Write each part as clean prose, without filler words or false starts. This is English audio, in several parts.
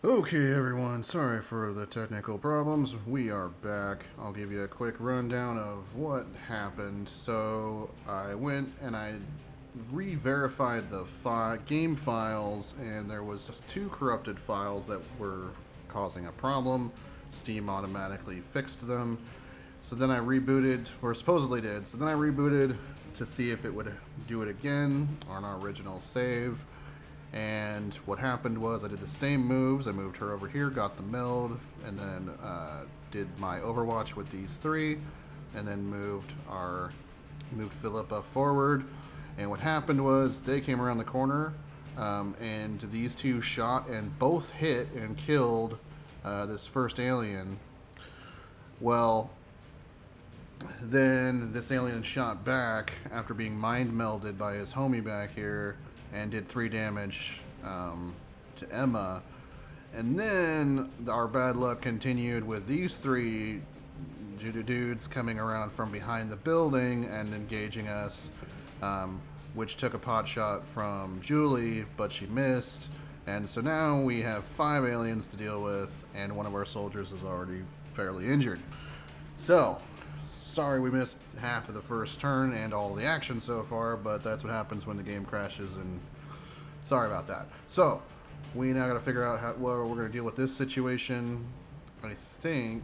Okay, everyone, sorry for the technical problems. We are back. I'll give you a quick rundown of what happened. So, I went and I re-verified the game files, and there was two corrupted files that were causing a problem. Steam automatically fixed them. So then I rebooted, or supposedly did. So then I rebooted to see if it would do it again on our original save. And what happened was I did the same moves. I moved her over here, got the meld, and then did my Overwatch with these three, and then moved Philippa forward. And what happened was they came around the corner, and these two shot and both hit and killed this first alien. Well, then this alien shot back after being mind melded by his homie back here and did 3 damage to Emma. And then our bad luck continued with these 3 dudes coming around from behind the building and engaging us, which took a pot shot from Julie, but she missed. And so now we have 5 aliens to deal with, and one of our soldiers is already fairly injured. So, sorry we missed half of the first turn and all the action so far, but that's what happens when the game crashes, and sorry about that. So, we now got to figure out how we're going to deal with this situation. I think,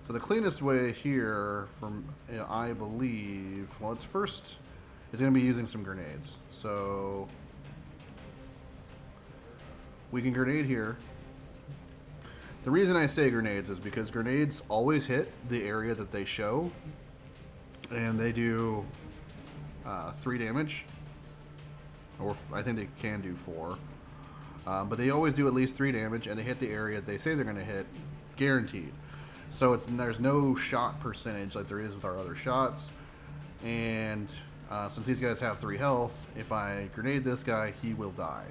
so the cleanest way here, I believe, well, it's first, is going to be using some grenades. So, we can grenade here. The reason I say grenades is because grenades always hit the area that they show, and they do 3 damage, or I think they can do 4, but they always do at least 3 damage, and they hit the area they say they're going to hit, guaranteed. So there's no shot percentage like there is with our other shots, and since these guys have 3 health, if I grenade this guy, he will die.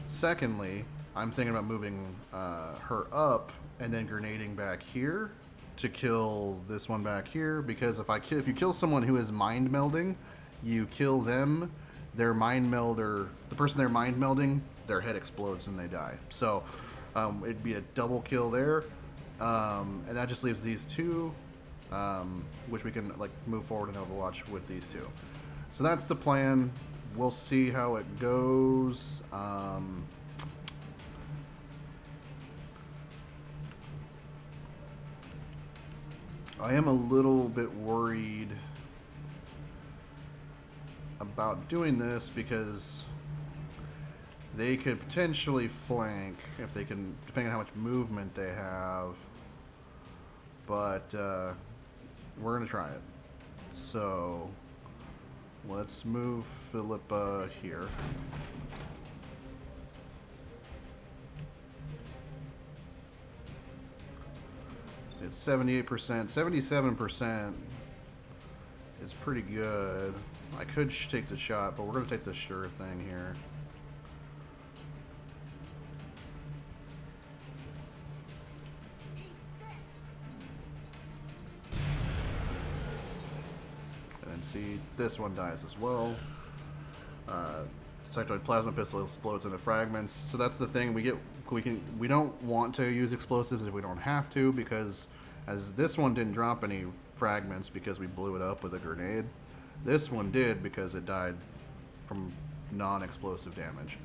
Secondly, I'm thinking about moving her up and then grenading back here to kill this one back here, because if you kill someone who is mind melding, you kill them, their mind melder, the person they're mind melding, their head explodes and they die. So it'd be a double kill there, and that just leaves these 2, which we can move forward in Overwatch with these 2. So that's the plan. We'll see how it goes. I am a little bit worried about doing this because they could potentially flank if they can, depending on how much movement they have. But we're going to try it. So let's move Philippa here. It's 78%, 77% is pretty good. I could take the shot, but we're going to take the sure thing here. And then see, this one dies as well. Sectoid plasma pistol explodes into fragments. So that's the thing, we don't want to use explosives if we don't have to, because as this one didn't drop any fragments because we blew it up with a grenade. This one did because it died from non-explosive damage.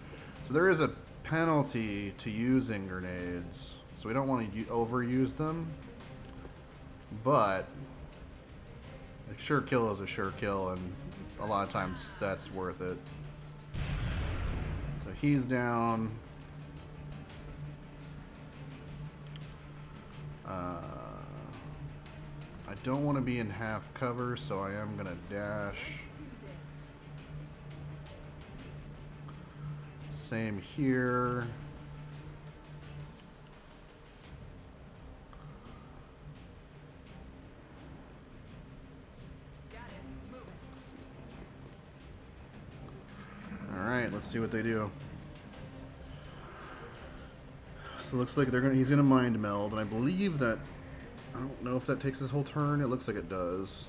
So there is a penalty to using grenades, so we don't want to overuse them, but a sure kill is a sure kill, and a lot of times that's worth it. So he's down. I don't want to be in half cover, so I am going to dash. Same here. Alright, let's see what they do. So it looks like he's gonna mind meld, and I believe that, I don't know if that takes his whole turn. It looks like it does.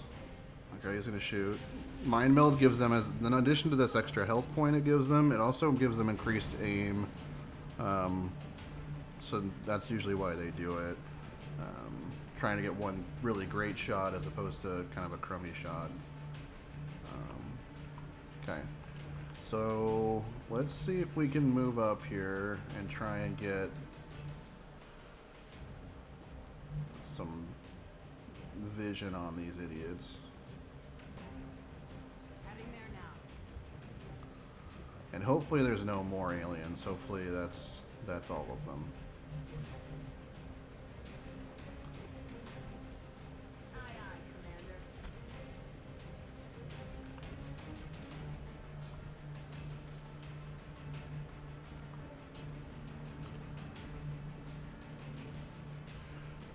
Okay, he's gonna shoot. Mind meld gives them, in addition to this extra health point it gives them, it also gives them increased aim So that's usually why they do it. Trying to get one really great shot as opposed to kind of a crummy shot. Okay. So let's see if we can move up here and try and get some vision on these idiots. Heading there now. And hopefully there's no more aliens. Hopefully that's all of them. Aye, aye, Commander.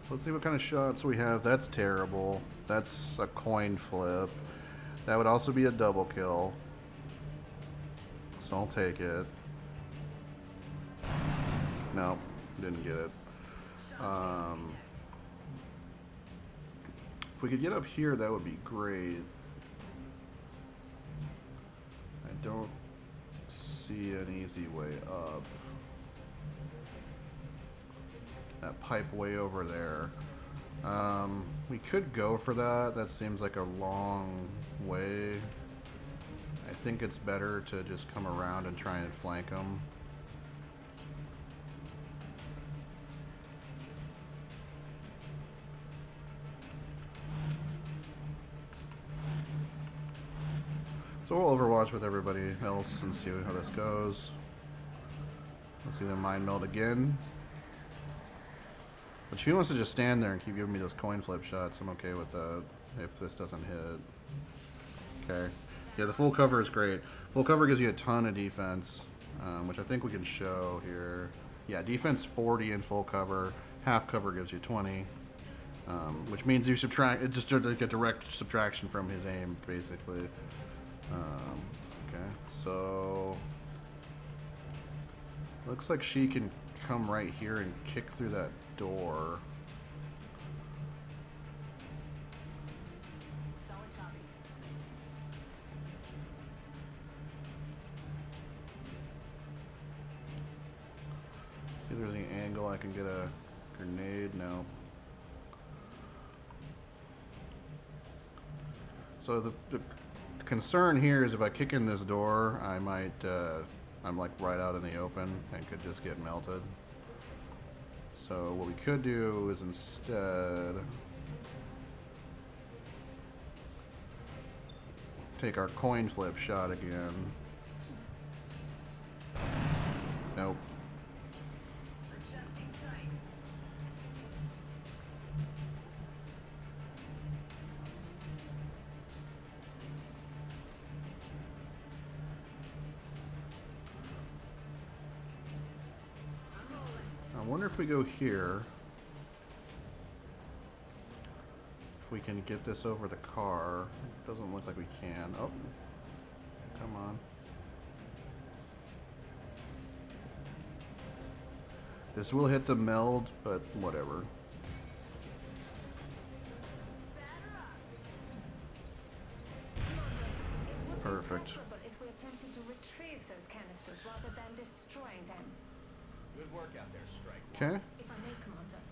So let's see what kind of shots we have. That's terrible. That's a coin flip. That would also be a double kill. So I'll take it. No, didn't get it. If we could get up here, that would be great. I don't see an easy way up. That pipe way over there. We could go for that. That seems like a long way. I think it's better to just come around and try and flank them. So we'll overwatch with everybody else and see how this goes. Let's see them mind meld again. But if he wants to just stand there and keep giving me those coin flip shots, I'm okay with that if this doesn't hit. Okay. Yeah, the full cover is great. Full cover gives you a ton of defense, which I think we can show here. Yeah, defense 40 in full cover. Half cover gives you 20, which means you subtract. It just like a direct subtraction from his aim, basically. Okay, so looks like she can come right here and kick through that door. Solid copy. See if there's any angle I can get a grenade. No. So the concern here is if I kick in this door, I might, I'm like right out in the open and could just get melted. So what we could do is instead take our coin flip shot again. Nope. Adjusting sight. I'm rolling. I wonder if we go here, if we can get this over the car. Doesn't look like we can. Oh, come on. This will hit the meld, but whatever. Perfect. But if we attempted to retrieve those canisters rather than destroying them. Good work out there, Strike. Okay. If I may, Commander,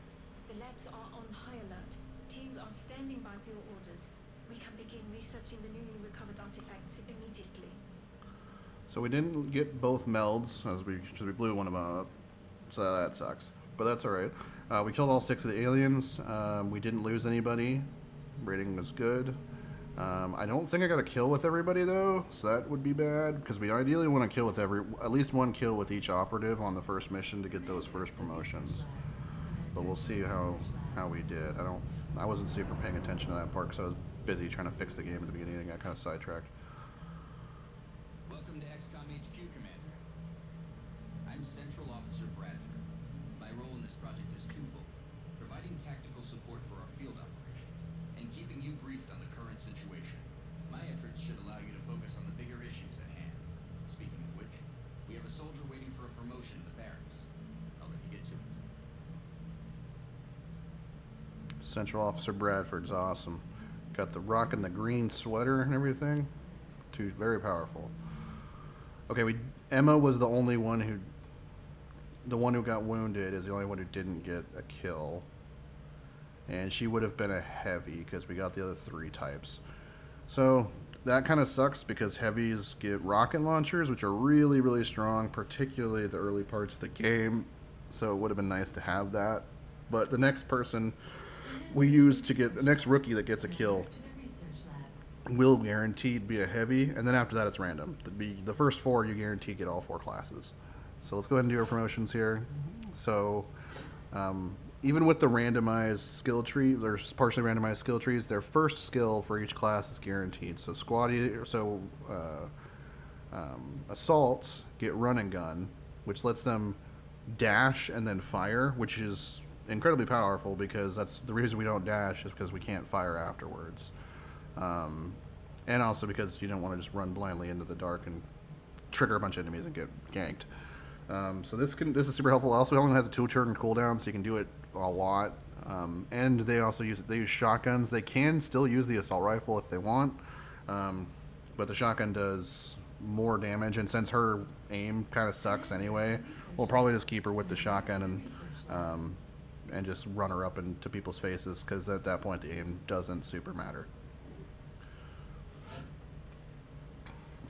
the labs are on high alert. Teams are standing by for your orders. We can begin researching the newly recovered artifacts immediately. So we didn't get both melds, as we blew one of them up. So that sucks. But that's alright. We killed all 6 of the aliens. We didn't lose anybody. Rating was good. I don't think I got a kill with everybody though, so that would be bad, because we ideally want to kill with at least one kill with each operative on the first mission to get those first promotions. But we'll see how we did. I wasn't super paying attention to that part because I was busy trying to fix the game at the beginning and got kind of sidetracked. Welcome to XCOM HQ, Commander. I'm Central Officer Bradford. My role in this project is twofold: providing tactical support for our field operations, and keeping you briefed on the current situation. My efforts should allow you to focus on the bigger issues at hand. Speaking of which, we have a soldier waiting for a promotion in the barracks. I'll let you get to it. Central Officer Bradford's awesome. Got the rock and the green sweater and everything. Very powerful. Okay, Emma was the only one who the one who got wounded is the only one who didn't get a kill. And she would have been a heavy because we got the other 3 types. So that kind of sucks because heavies get rocket launchers, which are really, really strong, particularly the early parts of the game. So it would have been nice to have that. But the next person we use to get the next rookie that gets a kill will guaranteed be a heavy, and then after that it's random. The first 4 you guarantee get all 4 classes. So let's go ahead and do our promotions here. So even with the randomized skill tree, there's partially randomized skill trees. Their first skill for each class is guaranteed. So assaults get run and gun, which lets them dash and then fire, which is incredibly powerful because that's the reason we don't dash is because we can't fire afterwards. And also because you don't want to just run blindly into the dark and trigger a bunch of enemies and get ganked. So this is super helpful. Also, it only has a 2-turn cooldown, so you can do it a lot. And they also use shotguns. They can still use the assault rifle if they want, but the shotgun does more damage. And since her aim kind of sucks anyway, we'll probably just keep her with the shotgun and just run her up into people's faces because at that point the aim doesn't super matter.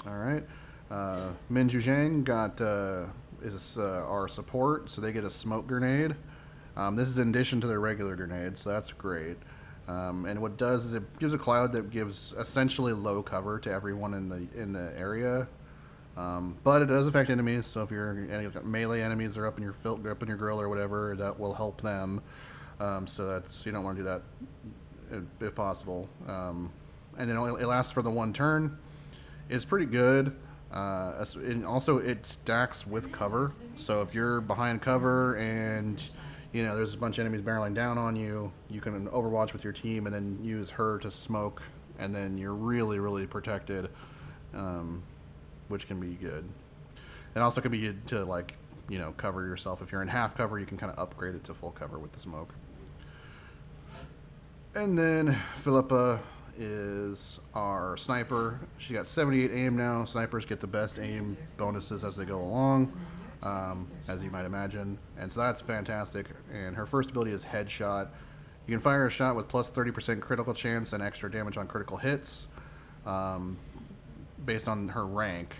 All right, Minju Zhang is our support, so they get a smoke grenade. This is in addition to their regular grenade, so that's great. And what it does is it gives a cloud that gives essentially low cover to everyone in the area. But it does affect enemies, so if any melee enemies are up in your grill or whatever, that will help them. So you don't want to do that if possible. And then it lasts for the 1 turn. It's pretty good. And also it stacks with cover. So if you're behind cover and there's a bunch of enemies barreling down on you, you can overwatch with your team and then use her to smoke, and then you're really, really protected, which can be good. It also can be good to cover yourself. If you're in half cover, you can kind of upgrade it to full cover with the smoke. And then Philippa is our sniper. She got 78 aim now. Snipers get the best aim bonuses as they go along, as you might imagine, and so that's fantastic. And her first ability is headshot. You can fire a shot with plus 30% critical chance and extra damage on critical hits, based on her rank,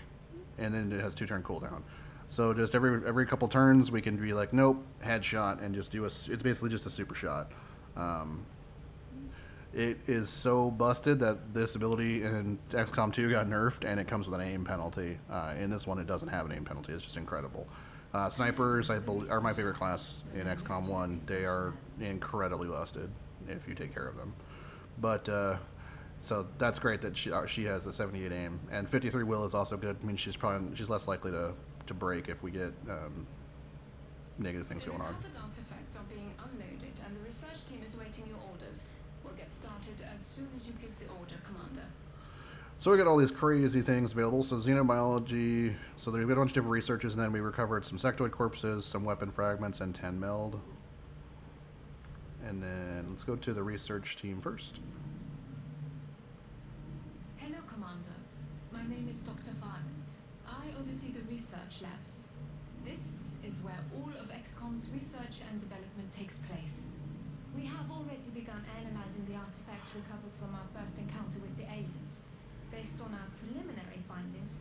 and then it has 2-turn cooldown. So just every couple turns we can be like, nope, headshot, and just do it's basically just a super shot. It is so busted that this ability in XCOM 2 got nerfed, and it comes with an aim penalty. In this one, it doesn't have an aim penalty. It's just incredible. Snipers, I believe, are my favorite class in XCOM 1. They are incredibly busted if you take care of them. But so that's great that she has a 78 aim, and 53 will is also good. I mean, she's less likely to break if we get negative things going on. The artifacts are being unloaded, and the research team is waiting your orders. We'll get started as soon as you give the order, Commander. So we got all these crazy things available. So xenobiology, so we've got a bunch of different researches, and then we recovered some sectoid corpses, some weapon fragments, and 10 meld. And then let's go to the research team first. Hello, Commander. My name is Dr. Valen. I oversee the research labs. This is where all of XCOM's research and development takes place. We have already begun analyzing the artifacts recovered from our first encounter with the aliens. Based on our preliminary findings,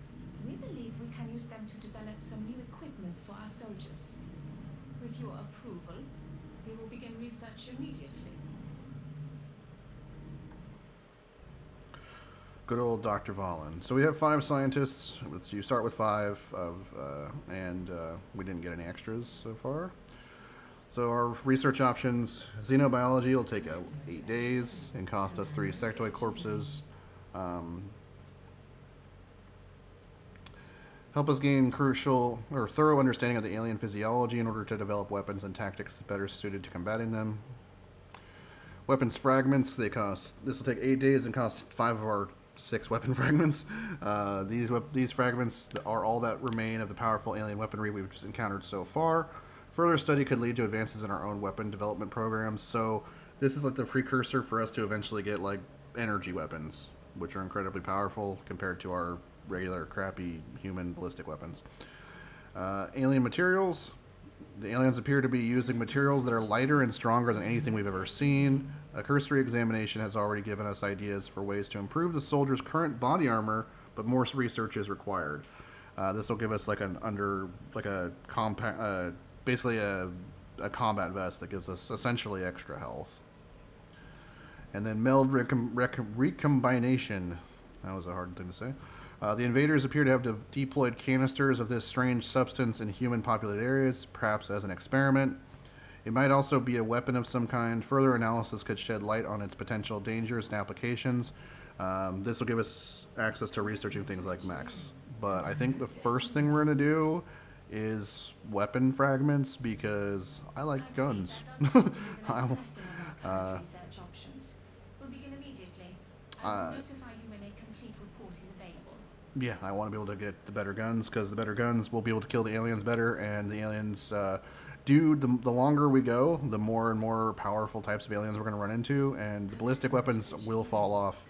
we believe we can use them to develop some new equipment for our soldiers. With your approval, we will begin research immediately. Good old Dr. Valen. So we have 5 scientists. You start with 5, and we didn't get any extras so far. So our research options: xenobiology will take 8 days and cost us 3 sectoid corpses. Help us gain crucial or thorough understanding of the alien physiology in order to develop weapons and tactics better suited to combating them. Weapons fragments, this will take 8 days and cost 5 of our 6 weapon fragments. These fragments are all that remain of the powerful alien weaponry we've encountered so far. Further study could lead to advances in our own weapon development programs. So this is like the precursor for us to eventually get like energy weapons, which are incredibly powerful compared to our regular crappy human ballistic weapons. Alien materials. The aliens appear to be using materials that are lighter and stronger than anything we've ever seen. A cursory examination has already given us ideas for ways to improve the soldiers' current body armor, but more research is required. This will give us like basically a combat vest that gives us essentially extra health. And then meld recombination. That was a hard thing to say. The invaders appear to have deployed canisters of this strange substance in human populated areas, perhaps as an experiment. It might also be a weapon of some kind. Further analysis could shed light on its potential dangers and applications. This will give us access to researching things like mechs. But I think the first thing we're going to do is weapon fragments, because I like guns. Research options. We'll begin immediately. I will notify you when a complete report is available. Yeah, I want to be able to get the better guns, because the better guns will be able to kill the aliens better, and the aliens the longer we go, the more and more powerful types of aliens we're going to run into, and the ballistic weapons will fall off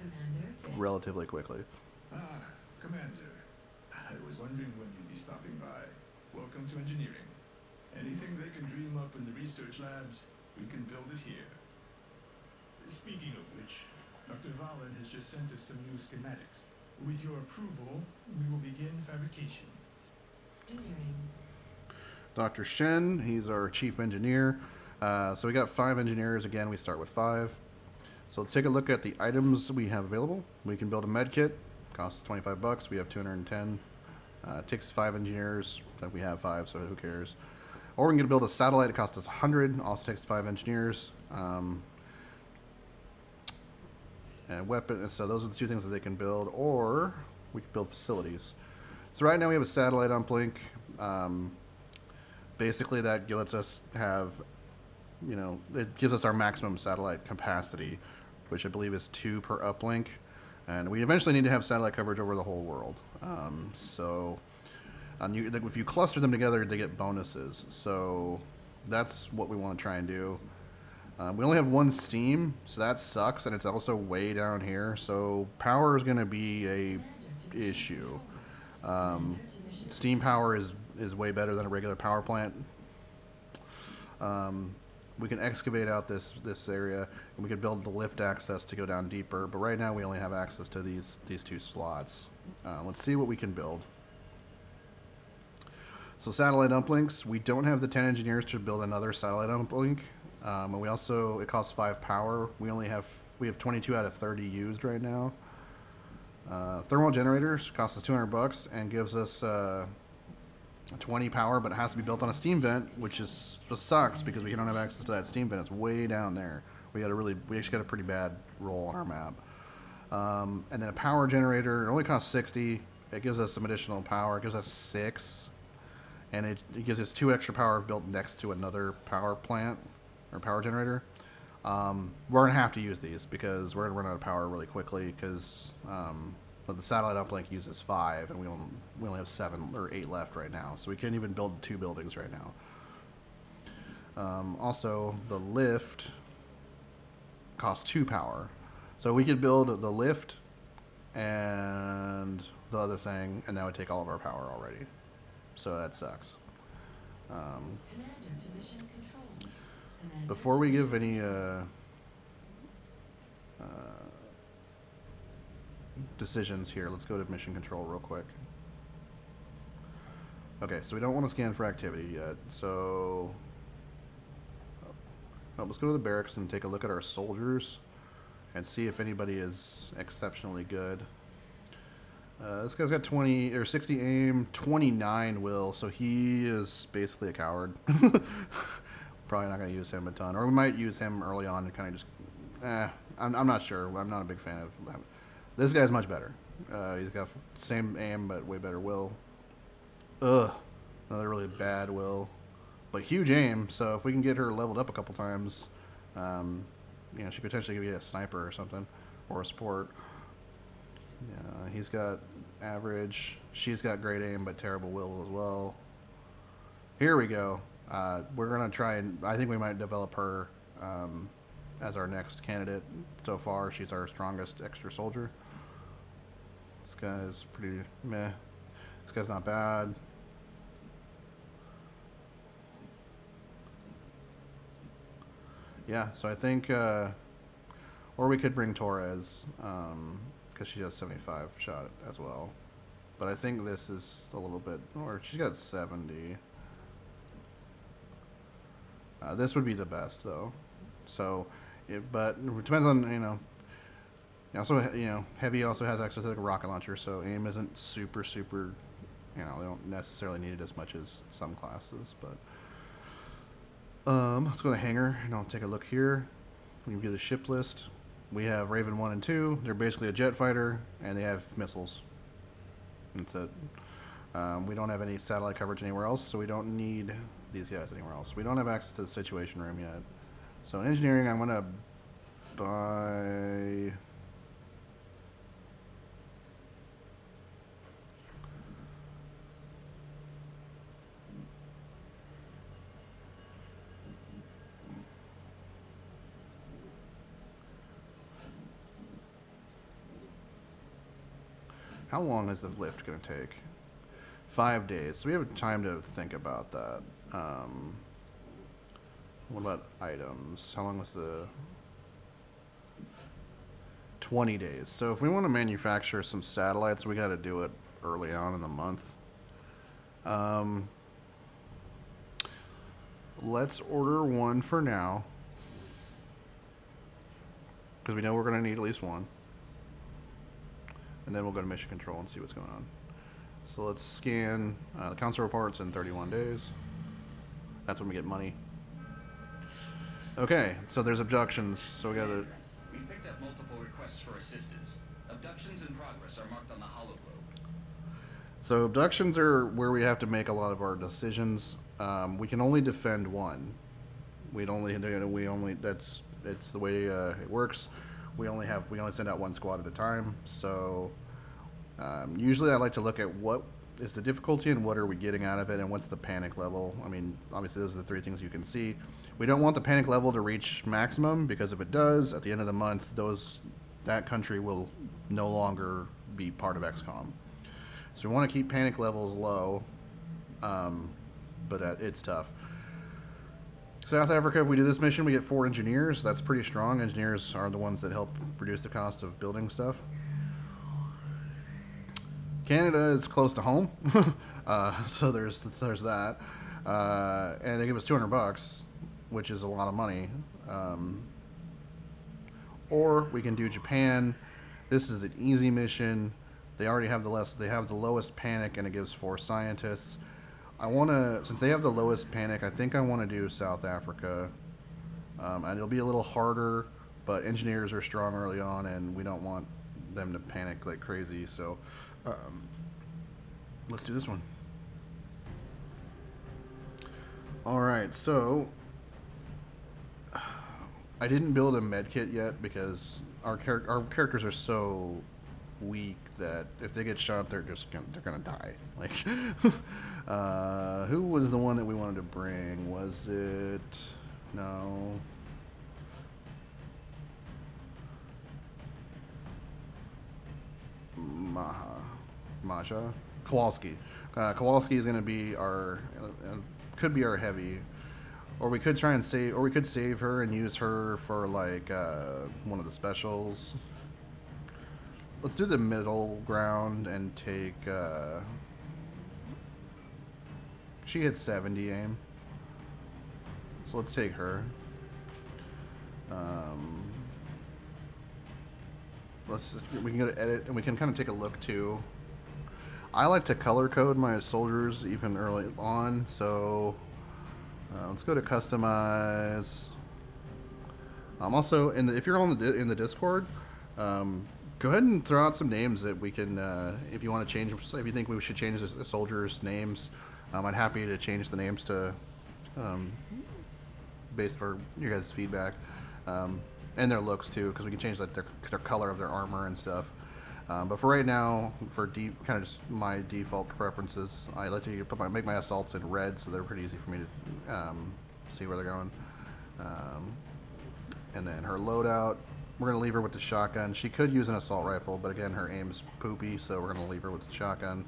relatively quickly. Commander, I was wondering when you'd be stopping by. Welcome to engineering. Anything they can dream up in the research labs, we can build it here. Speaking of which, Dr. Valen has just sent us some new schematics. With your approval, we will begin fabrication. Engineering. Dr. Shen, he's our chief engineer. So we got 5 engineers. Again, we start with 5. So let's take a look at the items we have available. We can build a med kit. Costs $25. We have 210. It takes 5 engineers. We have 5, so who cares? Or we can build a satellite. It costs us 100. Also takes 5 engineers. And weapon. So those are the 2 things that they can build. Or we can build facilities. So right now we have a satellite uplink. Basically, that lets us have, it gives us our maximum satellite capacity, which I believe is 2 per uplink. And we eventually need to have satellite coverage over the whole world. If you cluster them together, they get bonuses. So that's what we want to try and do. We only have 1 steam, so that sucks, and it's also way down here. So power is going to be a issue. Steam power is way better than a regular power plant. We can excavate out this area, and we can build the lift access to go down deeper. But right now we only have access to these 2 slots. Let's see what we can build. So satellite uplinks, we don't have the 10 engineers to build another satellite uplink. And we also, it costs 5 power. We have 22 out of 30 used right now. Thermal generators cost us $200 and gives us 20 power, but it has to be built on a steam vent, which just sucks because we don't have access to that steam vent. It's way down there. We actually got a pretty bad roll on our map. And then a power generator, it only costs 60. It gives us some additional power. It gives us 6, and it gives us 2 extra power built next to another power plant or power generator. We're gonna have to use these because we're gonna run out of power really quickly because the satellite uplink uses 5, and we only have 7 or 8 left right now, so we can't even build 2 buildings right now. Also, the lift costs 2 power, so we could build the lift and the other thing, and that would take all of our power already. So that sucks. Before we give any decisions here, let's go to mission control real quick. Okay, so we don't want to scan for activity yet, so let's go to the barracks and take a look at our soldiers and see if anybody is exceptionally good. This guy's got 20 or 60 aim, 29 will, so he is basically a coward. Probably not going to use him a ton, or we might use him early on and kind of just, I'm not sure. I'm not a big fan of that. This guy's much better. He's got same aim, but way better will. Another really bad will, but huge aim. So if we can get her leveled up a couple times, she could potentially give you a sniper or something, or a support. He's got average. She's got great aim, but terrible will as well. Here we go. We're gonna try and I think we might develop her as our next candidate. So far, she's our strongest extra soldier. This guy's pretty meh. This guy's not bad. Yeah, so I think, or we could bring Torres, because she has 75 shot as well. But I think this is a little bit, or she's got 70. This would be the best though. So, but it depends on, you know. Also, you know, Heavy also has access to like a rocket launcher, so aim isn't super, super, you know, they don't necessarily need it as much as some classes, but. Let's go to the hangar and I'll take a look here. We can view the ship list. We have Raven 1 and 2. They're basically a jet fighter, and they have missiles. That's it. We don't have any satellite coverage anywhere else, so we don't need these guys anywhere else. We don't have access to the Situation Room yet. So in engineering, I'm going to buy... How long is the lift going to take? 5 days. So we have time to think about that. What about items? How long was the... 20 days. So if we want to manufacture some satellites, we got to do it early on in the month. Let's order one for now, because we know we're going to need at least one. And then we'll go to mission control and see what's going on. So let's scan the council reports in 31 days. That's when we get money. Okay, so there's abductions. So we gotta... We've picked up multiple requests for assistance. Abductions in progress are marked on the hologlobe. So abductions are where we have to make a lot of our decisions. We can only defend one. It's the way it works. We only send out one squad at a time. So usually I like to look at what is the difficulty and what are we getting out of it and what's the panic level. I mean, obviously those are the three things you can see. We don't want the panic level to reach maximum, because if it does, at the end of the month, that country will no longer be part of XCOM. So we want to keep panic levels low, but it's tough. South Africa, if we do this mission, we get 4 engineers. That's pretty strong. Engineers are the ones that help reduce the cost of building stuff. Canada is close to home, so there's that. And they give us $200, which is a lot of money. Or we can do Japan. This is an easy mission. They already have the lowest panic, and it gives 4 scientists. Since they have the lowest panic, I think I want to do South Africa. And it'll be a little harder, but engineers are strong early on, and we don't want them to panic like crazy. So let's do this one. All right, so I didn't build a med kit yet because our characters are so weak that if they get shot, they're gonna die. Like, who was the one that we wanted to bring? Was it no? Masha Kowalski. Kowalski is gonna be our could be our heavy. Or we could try and save her and use her for like one of the specials. Let's do the middle ground and take. She had 70 aim, so let's take her. We can go to edit and we can kind of take a look too. I like to color code my soldiers even early on, so. Let's go to customize. Also, if you're in the Discord, go ahead and throw out some names that we can. If you want to change, if you think we should change the soldiers' names, I'm happy to change the names to based for your guys' feedback, and their looks too, because we can change like their color of their armor and stuff. But for right now, for kind of just my default preferences, I like to make my assaults in red, so they're pretty easy for me to see where they're going. And then her loadout, we're going to leave her with the shotgun. She could use an assault rifle, but again, her aim's poopy, so we're going to leave her with the shotgun.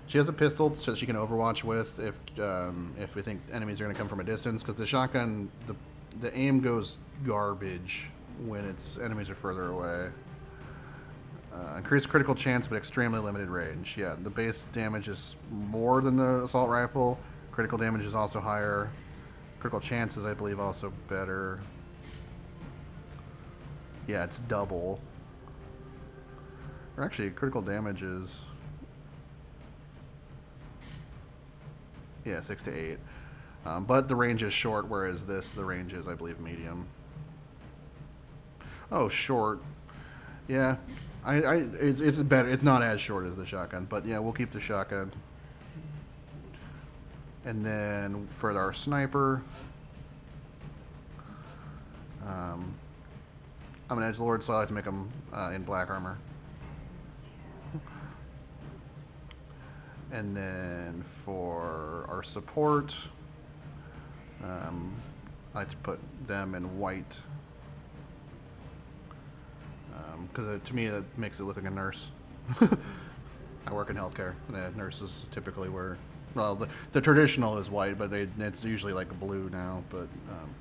She has a pistol, so she can overwatch with if we think enemies are going to come from a distance, because the shotgun, the aim goes garbage when its enemies are further away. Increased critical chance, but extremely limited range. Yeah, the base damage is more than the assault rifle. Critical damage is also higher. Critical chances, I believe, also better. Yeah, it's double. Or actually, critical damage is... yeah, 6 to 8. But the range is short, whereas this, the range is, I believe, medium. Oh, short. Yeah, it's better. It's not as short as the shotgun, but yeah, we'll keep the shotgun. And then for our sniper, I'm an edgelord, so I like to make them in black armor. And then for our support, I like to put them in white. Because to me, it makes it look like a nurse. I work in healthcare. The nurses typically wear... well, the traditional is white, but it's usually like blue now. But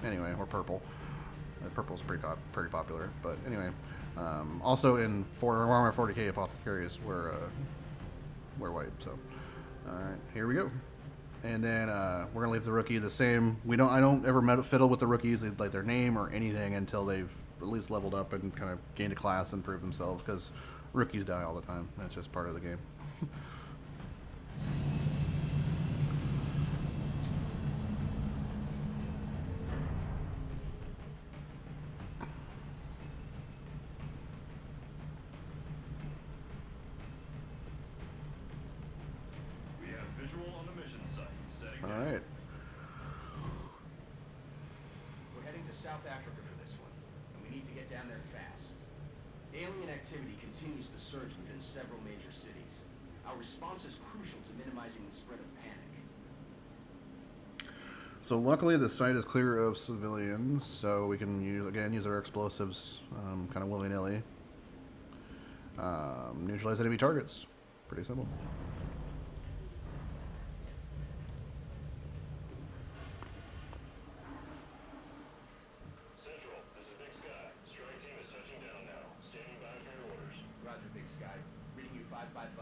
anyway, or purple. Purple's pretty popular. But anyway, also in Warhammer 40k, apothecaries wear white. So, all right, here we go. And then we're gonna leave the rookie the same. I don't ever fiddle with the rookies, like their name or anything, until they've at least leveled up and kind of gained a class and proved themselves, because rookies die all the time. That's just part of the game. We have visual on the mission site. Setting All down. right. We're heading to South Africa for this one, and we need to get down there fast. Alien activity continues to surge within several major cities. Our response is crucial to minimizing the spread of panic. So luckily the site is clear of civilians, so we can use our explosives kind of willy-nilly. Neutralize enemy targets. Pretty simple. Central, this is Big Sky. Strike team is touching down now. Standing by for your orders. Roger, Big Sky. Reading you 5x5.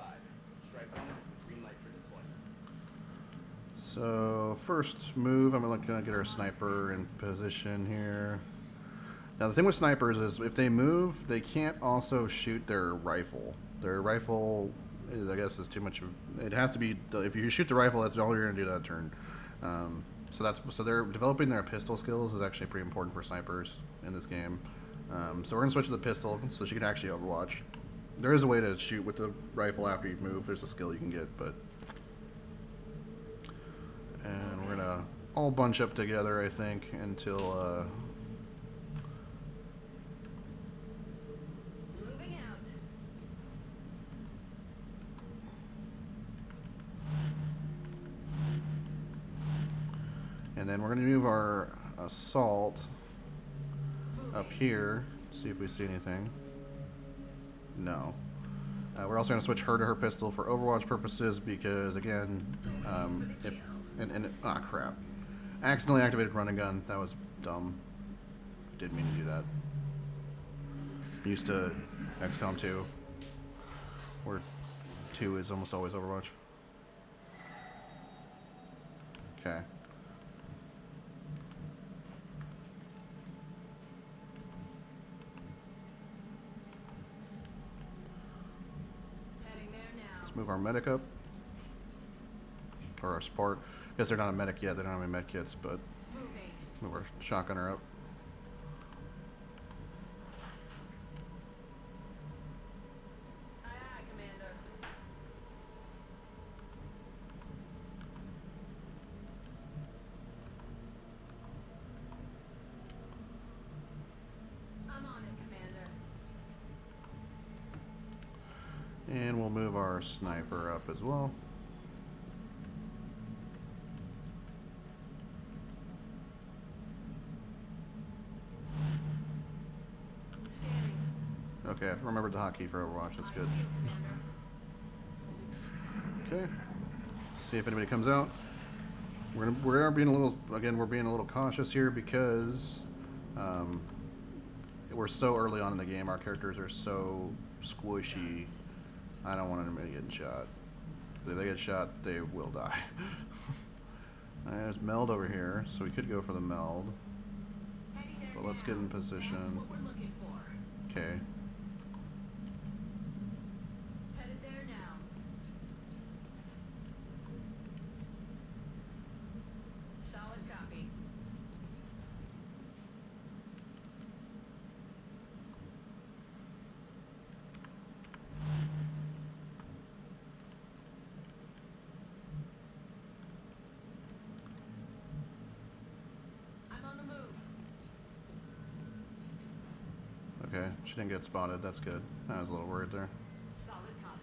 Strike one is the green light for deployment. So first move, I'm gonna get our sniper in position here. Now the thing with snipers is if they move, they can't also shoot their rifle. Their rifle is, I guess, is too much. It has to be. If you shoot the rifle, that's all you're gonna do that turn. So they're developing their pistol skills is actually pretty important for snipers in this game. So we're gonna switch to the pistol so she can actually Overwatch. There is a way to shoot with the rifle after you move. There's a skill you can get, but. And we're gonna all bunch up together, I think, until Moving out. and then we're gonna move our assault up here, see if we see anything. No. We're also gonna switch her to her pistol for Overwatch purposes because, again, crap. Accidentally activated run and gun. That was dumb. Didn't mean to do that. Used to XCOM 2, where 2 is almost always Overwatch. Okay. Heading there now. Let's move our medic up. Or our support. Guess they're not a medic yet, they don't have any med kits, but Moving. move our shotgunner up. Aye, aye, Commander. I'm on it, Commander. And we'll move our sniper up as well. Scanning. Okay, I've remembered the hotkey for Overwatch, that's good. Commander. Okay. See if anybody comes out. we're being a little, again, we're being a little cautious here because we're so early on in the game. Our characters are so squishy. I don't want anybody getting shot. If they get shot, they will die. There's meld over here, so we could go for the meld. Heading there But let's now. get in That's position. what we're looking for. Okay. Headed there now. Solid copy. I'm on the move. Okay, she didn't get spotted. That's good. I was a little worried there. Solid copy.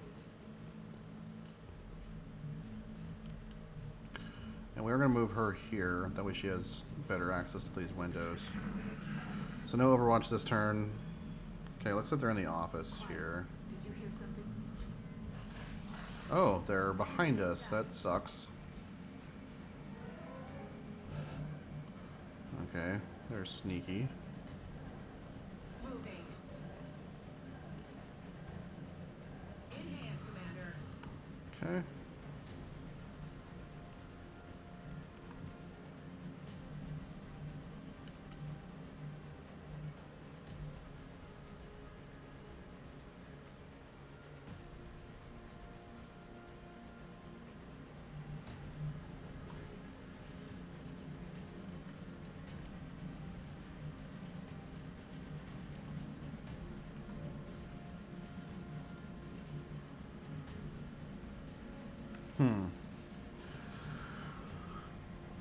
And we are going to move her here. That way she has better access to these windows. So no Overwatch this turn. Okay, looks like they're in the office here. Did you hear something? Oh, they're behind us. That sucks. Okay, they're sneaky. Moving. In hand, Commander. Okay.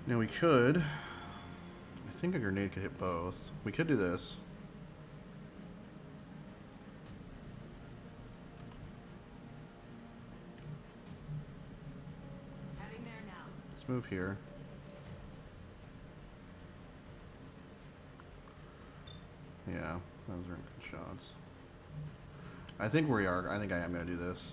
Now we could. I think a grenade could hit both. We could do this. Heading there now. Let's move here. Yeah, those are good shots. I think we are. I think I am going to do this.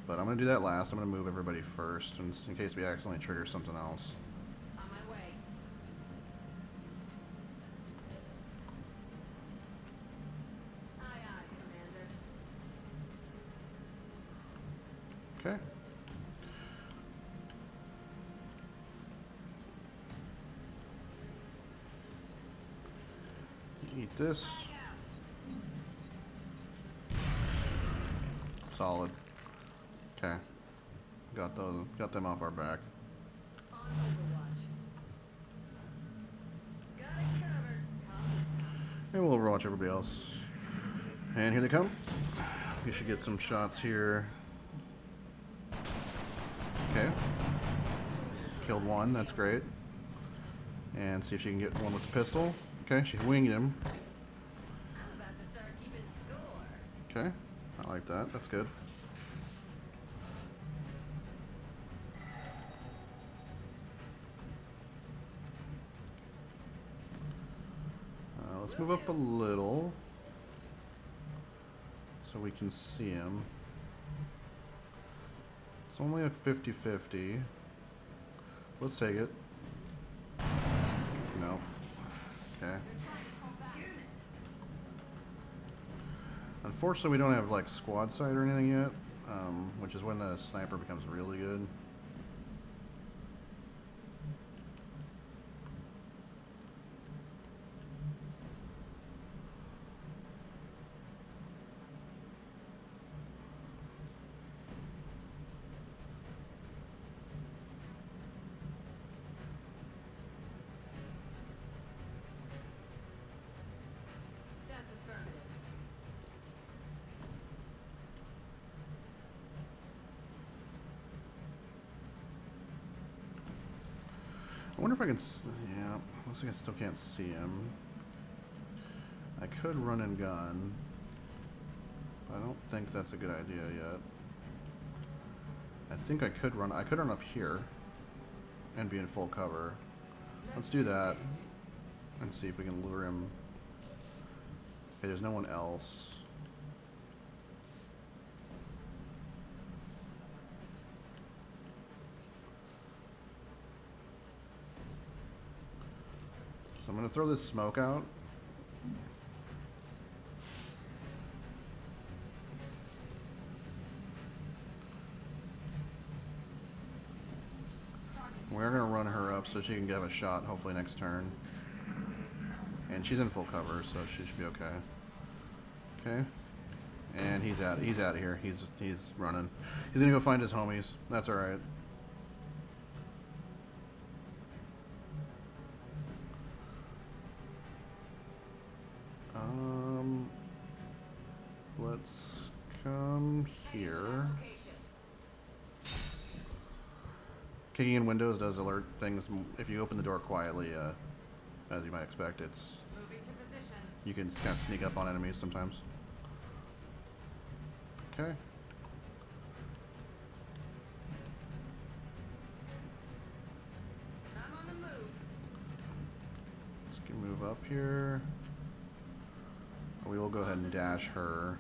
But I'm going to do that last. I'm going to move everybody first, in case we accidentally trigger something else. On my way. Aye, aye, Commander. Okay. Eat this. Solid. Okay. Got them off our back. On Overwatch. Got it covered. And we'll overwatch everybody else. And here they come. We should get some shots here. Okay. Killed one, that's great. And see if she can get one with the pistol. Okay, she winged him. I'm about to start keeping score. Okay, I like that, that's good. Let's move up a little so we can see him. It's only a 50-50. Let's take it. No. Okay. Unfortunately, we don't have like squad sight or anything yet, which is when the sniper becomes really good. That's affirmative. I wonder if I can. Yeah, looks like I still can't see him. I could run and gun. I don't think that's a good idea yet. I think I could run. I could run up here and be in full cover. Let's do that and see if we can lure him. Okay, there's no one else. gonna throw this smoke out. We're gonna run her up so she can get a shot, hopefully next turn. And she's in full cover, so she should be okay. Okay. And he's out of here. He's running. He's gonna go find his homies. That's alright. Let's come here. Kicking in windows does alert things if you open the door quietly, as you might expect. It's Moving to position. you can kind of sneak up on enemies sometimes. Okay. I'm on the move. Let's move up here. We will go ahead and dash her.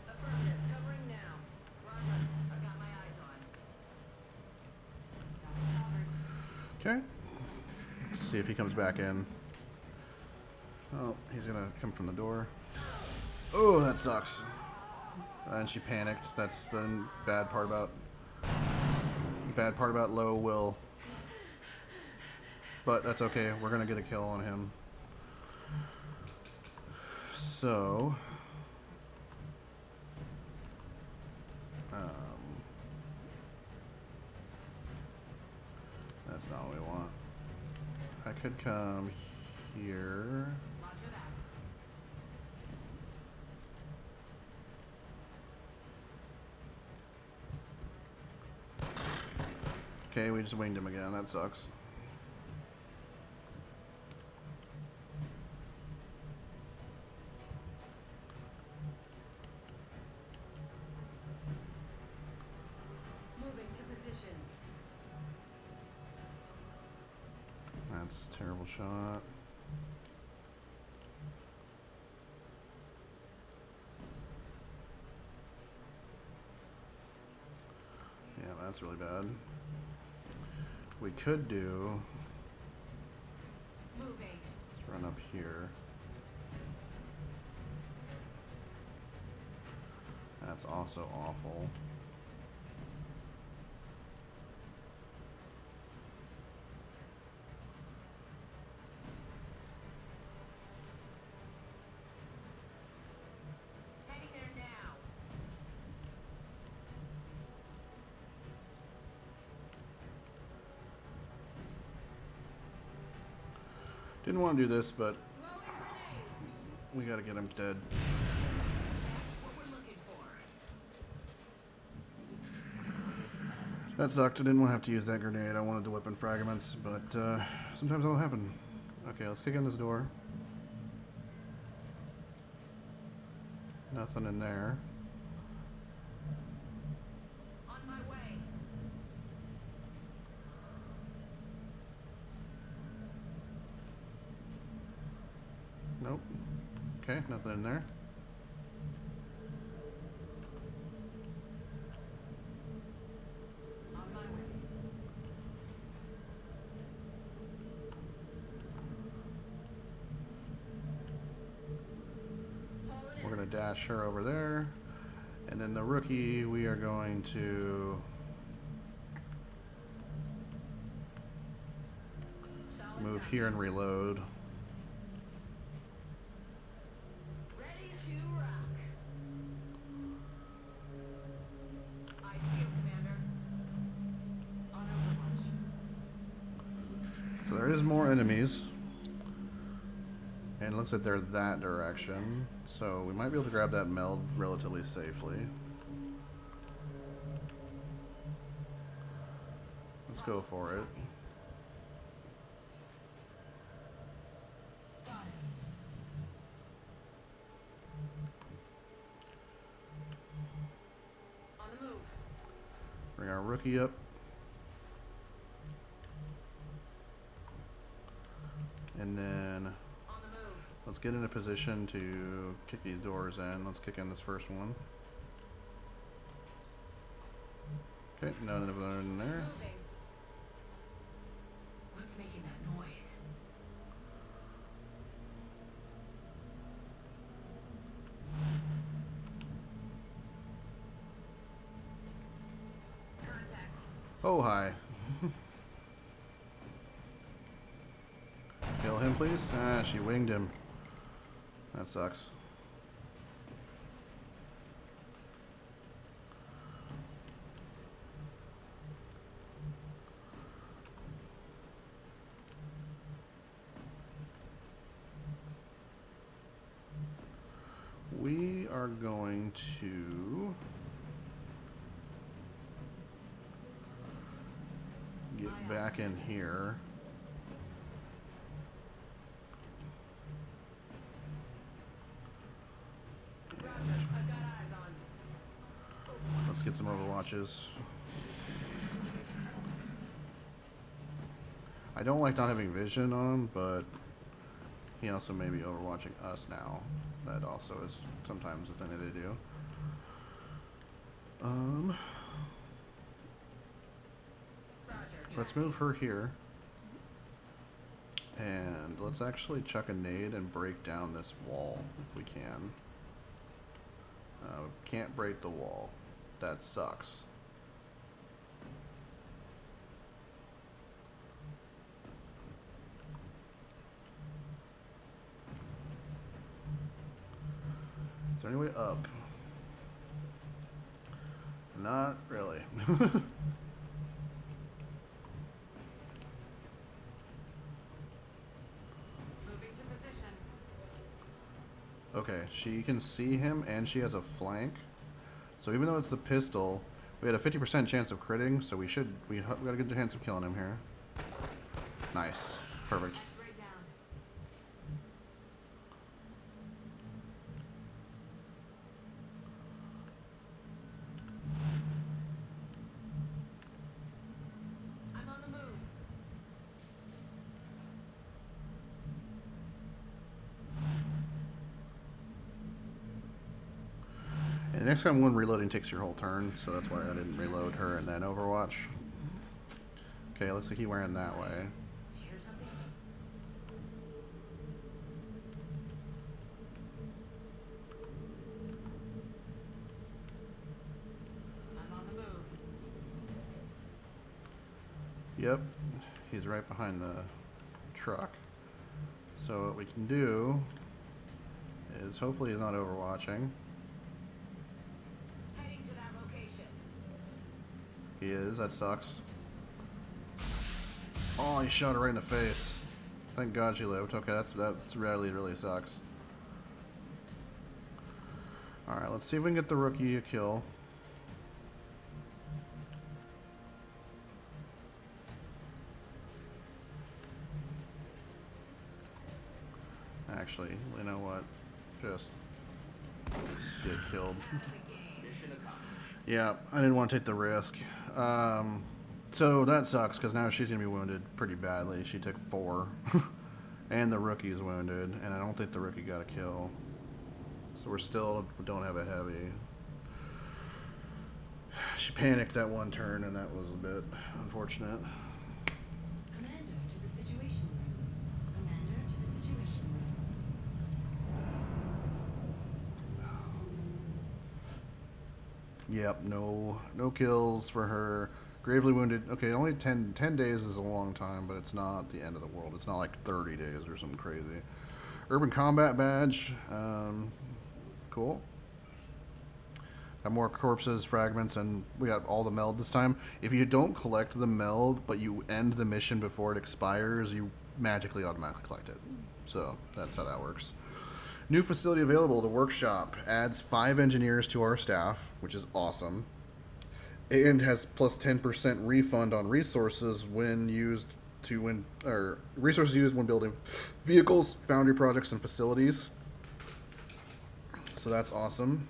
Affirmative. Covering now. Roger. I've got my eyes on. Got it covered. Okay. Let's see if he comes back in. Oh, he's gonna come from the door. Oh, that sucks. And she panicked. That's the bad part about low will. But that's okay. We're gonna get a kill on him. So, that's not what we want. I could come here. Roger that. Okay, we just winged him again. That sucks. Moving to position. That's a terrible shot. Yeah, that's really bad. We could do. Moving. Let's run up here. That's also awful. Heading there now. Didn't want to do this, but Throwing grenade. we gotta get him dead. That's what we're looking for. That sucked. I didn't want to have to use that grenade. I wanted to whip in fragments, but sometimes that'll happen. Okay, let's kick in this door. Nothing in there. On my way. Nope. Okay, nothing in there. On my way. Pull it We're in. gonna dash her over there. And then the rookie, we are going to Solid move copy. here and reload. Ready to rock. I see you, Commander. On Overwatch. So there is more enemies. And it looks like they're that direction. So we might be able to grab that meld relatively safely. Let's go for it. Got it. On the move. Bring our rookie up. And then On the move. let's get in a position to kick these doors in. Let's kick in this first one. Okay, none of them in there. Moving. Let's make Oh, hi. Kill him, please. Ah, she winged him. That sucks. We are going to get back in here. Roger, I've got eyes on. Let's get some Overwatches. I don't like not having vision on him, but he also may be overwatching us now. That also is sometimes a thing that they do. Roger. Let's move her here. And let's actually chuck a nade and break down this wall if we can. Can't break the wall. That sucks. Is there any way up? Not really. Moving to position. Okay, she can see him and she has a flank. So even though it's the pistol, we had a 50% chance of critting, so we got a good chance of killing him here. Nice. Perfect. X-ray down. I'm on the move. And next time one reloading takes your whole turn, so that's why I didn't reload her and then Overwatch. Okay, looks like he went that way. Did you hear something? I'm on the move. Yep, he's right behind the truck. So what we can do is hopefully he's not overwatching. Heading to that location. He is, that sucks. Oh, he shot her right in the face. Thank God she lived. Okay, that's really sucks. Alright, let's see if we can get the rookie a kill. Actually, you know what? Just get killed. Mission accomplished. Yeah, I didn't want to take the risk. So that sucks because now she's gonna be wounded pretty badly. She took 4, and the rookie's wounded, and I don't think the rookie got a kill. So we don't have a heavy. She panicked that one turn, and that was a bit unfortunate. Commander to the Situation Room. Commander to the Situation Room. Yep, no kills for her. Gravely wounded. Okay, only 10 days is a long time, but it's not the end of the world. It's not like 30 days or something crazy. Urban Combat Badge. Cool. Got more corpses, fragments, and we got all the meld this time. If you don't collect the meld, but you end the mission before it expires, you magically automatically collect it. So that's how that works. New facility available, the workshop. Adds 5 engineers to our staff, which is awesome. And has plus 10% refund on resources when used resources used when building vehicles, foundry projects, and facilities. So that's awesome.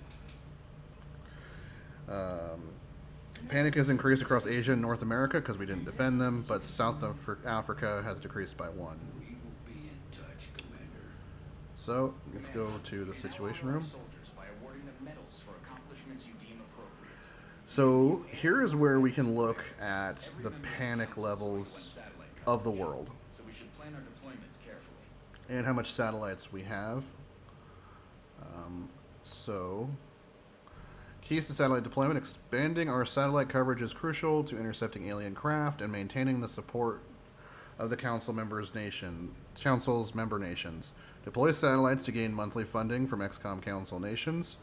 Panic has increased across Asia and North America because we didn't defend them, but South Africa has decreased by 1. We will be in touch, Commander. So let's go to the Situation Room. Soldiers by awarding them medals for accomplishments you deem appropriate. So here is where we can look at the panic levels of the world So we should plan our deployments carefully. and how much satellites we have. So Keys to satellite deployment. Expanding our satellite coverage is crucial to intercepting alien craft and maintaining the support of the Council's member nations. Deploy satellites to gain monthly funding from XCOM Council nations.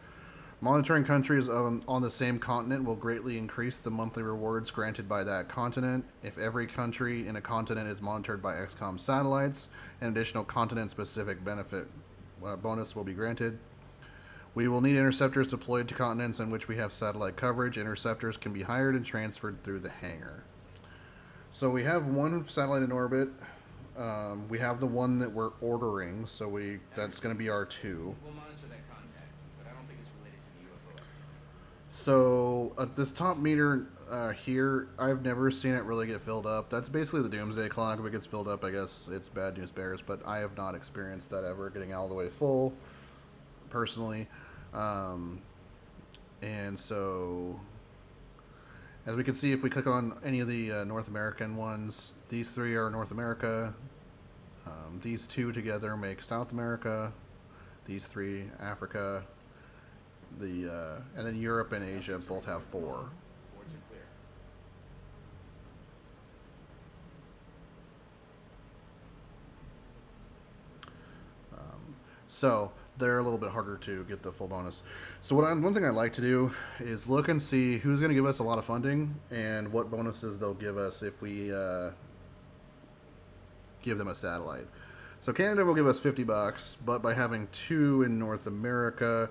Monitoring countries on the same continent will greatly increase the monthly rewards granted by that continent. If every country in a continent is monitored by XCOM satellites, an additional continent-specific benefit bonus will be granted. We will need interceptors deployed to continents in which we have satellite coverage. Interceptors can be hired and transferred through the hangar. So we have one satellite in orbit. We have the one that we're ordering, so that's going to be our 2. We'll monitor that contact, but I don't think it's related to the UFO activity. So this top meter here, I've never seen it really get filled up. That's basically the doomsday clock. If it gets filled up, I guess it's bad news bears, but I have not experienced that ever getting all the way full, personally. And so, as we can see, if we click on any of the North American ones, these 3 are North America. These 2 together make South America. These 3, Africa. And then Europe and Asia both have 4. Boards are clear. So they're a little bit harder to get the full bonus. So one thing I like to do is look and see who's going to give us a lot of funding and what bonuses they'll give us if we give them a satellite. So Canada will give us $50, but by having 2 in North America,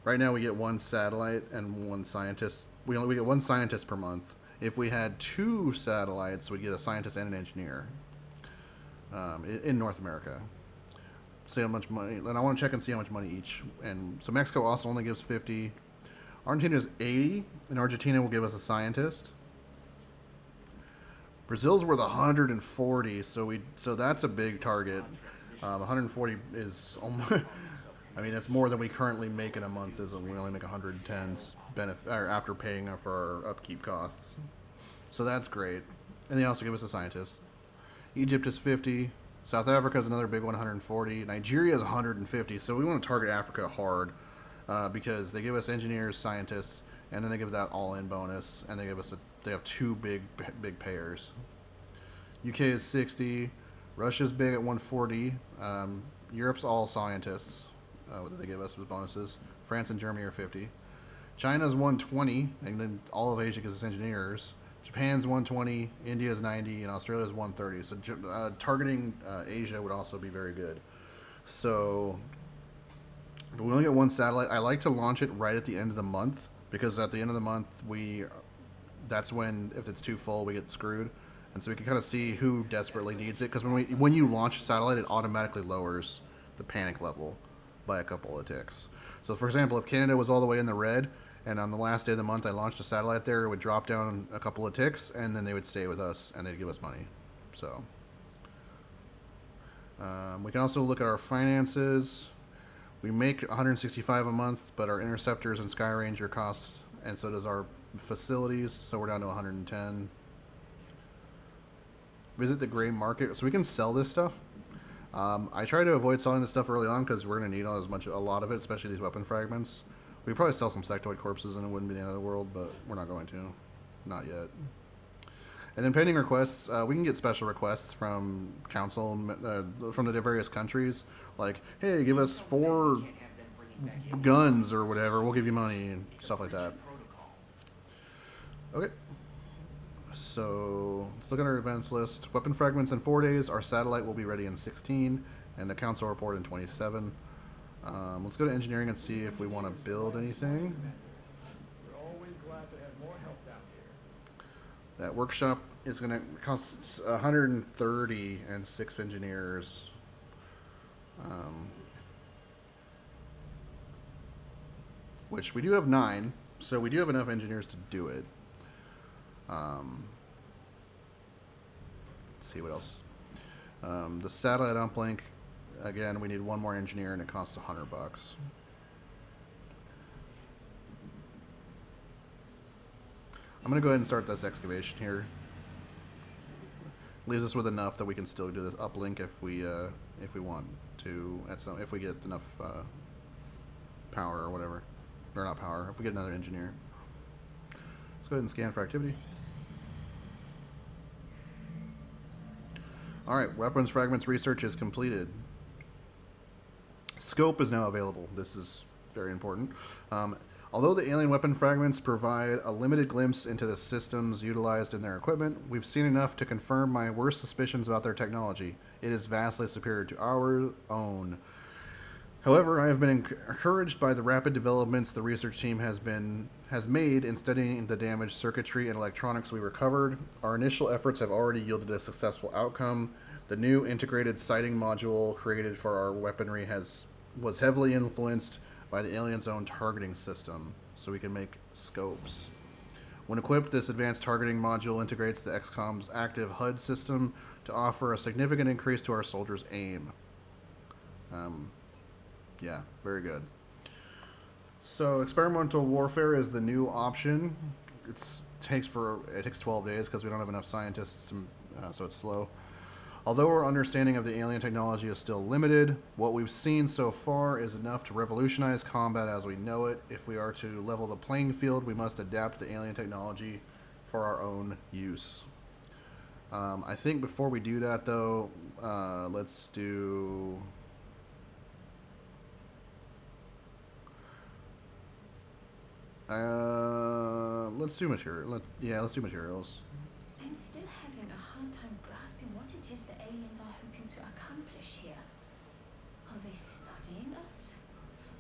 right now we get 1 satellite and 1 scientist. We get 1 scientist per month. If we had 2 satellites, we'd get a scientist and an engineer in North America. See how much money, and I want to check and see how much money each. And so Mexico also only gives 50. Argentina is 80, and Argentina will give us a scientist. Brazil's worth 140, so that's a big target. 140 is almost, I mean, that's more than we currently make in a month. We only make 110s after paying for our upkeep costs. So that's great. And they also give us a scientist. Egypt is 50. South Africa is another big one, 140. Nigeria is 150. So we want to target Africa hard because they give us engineers, scientists, and then they give that all-in bonus, and they have 2 big payers. UK is 60. Russia's big at 140. Europe's all scientists. What they give us with bonuses. France and Germany are 50. China's 120, and then all of Asia gives us engineers. Japan's 120, India's 90, and Australia's 130. So targeting Asia would also be very good. So but we only get 1 satellite. I like to launch it right at the end of the month because at the end of the month that's when, if it's too full, we get screwed. And so we can kind of see who desperately needs it, because when you launch a satellite, it automatically lowers the panic level by a couple of ticks. So for example, if Canada was all the way in the red, and on the last day of the month I launched a satellite there, it would drop down a couple of ticks, and then they would stay with us, and they'd give us money. So we can also look at our finances. We make 165 a month, but our interceptors and Sky Ranger costs, and so does our facilities, so we're down to 110. Visit the gray market, so we can sell this stuff. I try to avoid selling this stuff early on because we're going to need a lot of it, especially these weapon fragments. We could probably sell some sectoid corpses and it wouldn't be the end of the world, but we're not going to. Not yet. And then pending requests, we can get special requests from council, from the various countries. Like, hey, give us 4 guns or whatever, we'll give you money and stuff like that. Okay. So let's look at our events list. Weapon fragments in 4 days. Our satellite will be ready in 16, and the council report in 27. Let's go to engineering and see if we want to build anything. We're always glad to have more help down here. That workshop is going to cost 130 and 6 engineers. Which we do have 9, so we do have enough engineers to do it. Let's see what else. The satellite uplink, again, we need 1 more engineer, and it costs $100. I'm gonna go ahead and start this excavation here. Leaves us with enough that we can still do this uplink if we want to. If we get enough power or whatever. or not power, if we get another engineer. Let's go ahead and scan for activity. Alright, weapons fragments research is completed. Scope is now available. This is very important. Although the alien weapon fragments provide a limited glimpse into the systems utilized in their equipment, we've seen enough to confirm my worst suspicions about their technology. It is vastly superior to our own. However, I have been encouraged by the rapid developments the research team has made in studying the damaged circuitry and electronics we recovered. Our initial efforts have already yielded a successful outcome. The new integrated sighting module created for our weaponry was heavily influenced by the alien's own targeting system, so we can make scopes. When equipped, this advanced targeting module integrates the XCOM's active HUD system to offer a significant increase to our soldiers' aim. Yeah, very good. So experimental warfare is the new option. It takes 12 days because we don't have enough scientists, so it's slow. Although our understanding of the alien technology is still limited, what we've seen so far is enough to revolutionize combat as we know it. If we are to level the playing field, we must adapt the alien technology for our own use. I think before we do that, though, let's do... let's do material. Let's do materials. I'm still having a hard time grasping what it is the aliens are hoping to accomplish here. Are they studying us?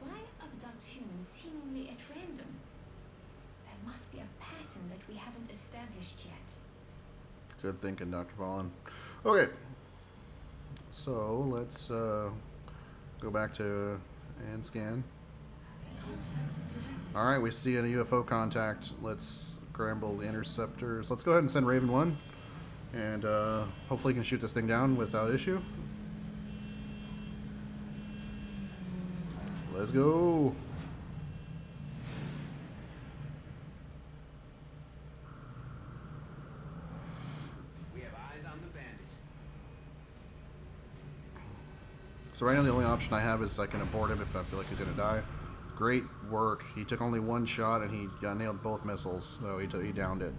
Why abduct humans seemingly at random? There must be a pattern that we haven't established yet. Good thinking, Dr. Fallen. Okay. So, let's go back to and scan. Alright, we see a UFO contact. Let's scramble the interceptors. Let's go ahead and send Raven 1. And hopefully he can shoot this thing down without issue. Let's go. We have eyes on the bandit. So right now the only option I have is I can abort him if I feel like he's going to die. Great work. He took only one shot and he nailed both missiles, so he downed it.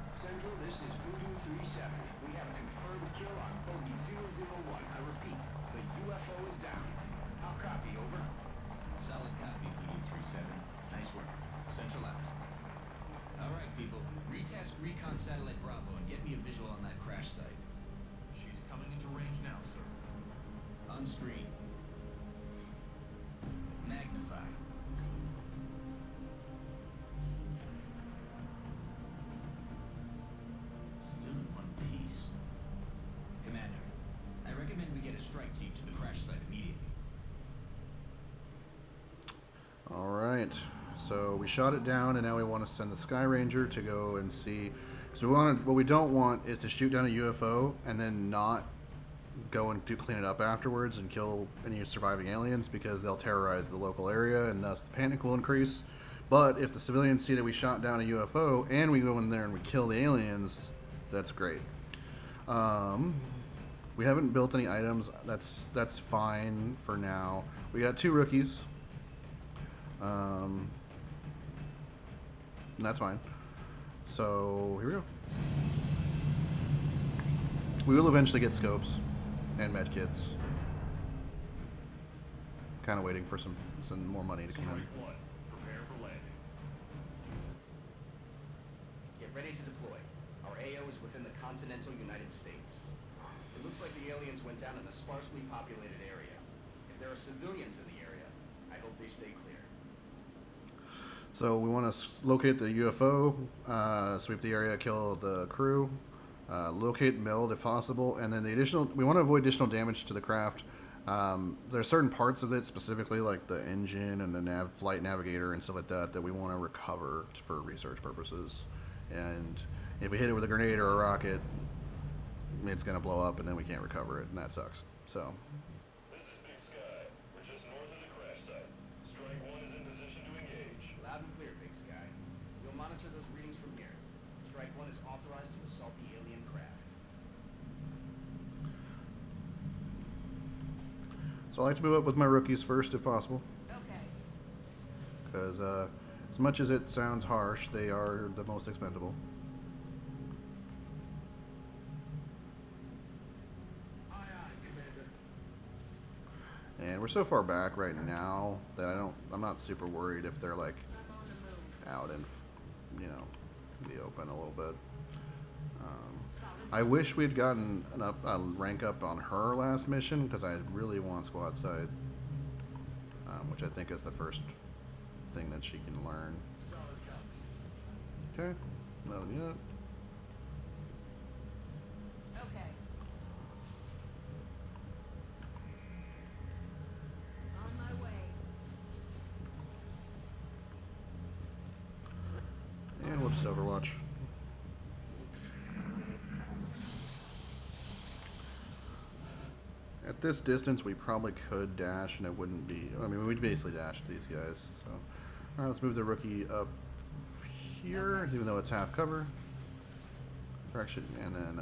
Central, this is Voodoo 37. We have a confirmed kill on bogey 001. I repeat, the UFO is down. I'll copy, over. Solid copy, Voodoo 37. Nice work. Central out. Alright, people. Retask Recon Satellite Bravo and get me a visual on that crash site. She's coming into range now, sir. On screen. Magnify. Still in one piece. Commander, I recommend we get a strike team to the crash site immediately. Alright. So we shot it down and now we want to send the Sky Ranger to go and see. So what we don't want is to shoot down a UFO and then not go and clean it up afterwards and kill any surviving aliens, because they'll terrorize the local area and thus the panic will increase. But if the civilians see that we shot down a UFO and we go in there and we kill the aliens, that's great. We haven't built any items. That's fine for now. We got 2 rookies. And that's fine. So here we go. We will eventually get scopes and med kits. Kind of waiting for some more money to come in. Strike 1. Prepare for landing. Get ready to deploy. Our AO is within the continental United States. It looks like the aliens went down in a sparsely populated area. If there are civilians in the area, I hope they stay clear. So we want to locate the UFO, sweep the area, kill the crew, locate meld if possible, and then we want to avoid additional damage to the craft. There are certain parts of it, specifically like the engine and the flight navigator and stuff like that, that we want to recover for research purposes. And if we hit it with a grenade or a rocket, it's going to blow up and then we can't recover it, and that sucks. So. This is Big Sky. We're just north of the crash site. Strike 1 is in position to engage. Loud and clear, Big Sky. We'll monitor those readings from here. Strike 1 is authorized to assault the alien craft. So I like to move up with my rookies first if possible. Okay. Go because as much as it sounds harsh, they are the most expendable. And we're so far back right now that I'm not super worried if they're like out in, you know, the open a little bit. I wish we'd gotten a rank up on her last mission because I really want squad side, which I think is the first thing that she can learn. Okay, nothing yet. Okay. On my way. And we'll just Overwatch. At this distance, we probably could dash, and it wouldn't be. I mean, we'd basically dash these guys. So, all right, let's move the rookie up here, even though it's half cover. Correction, and then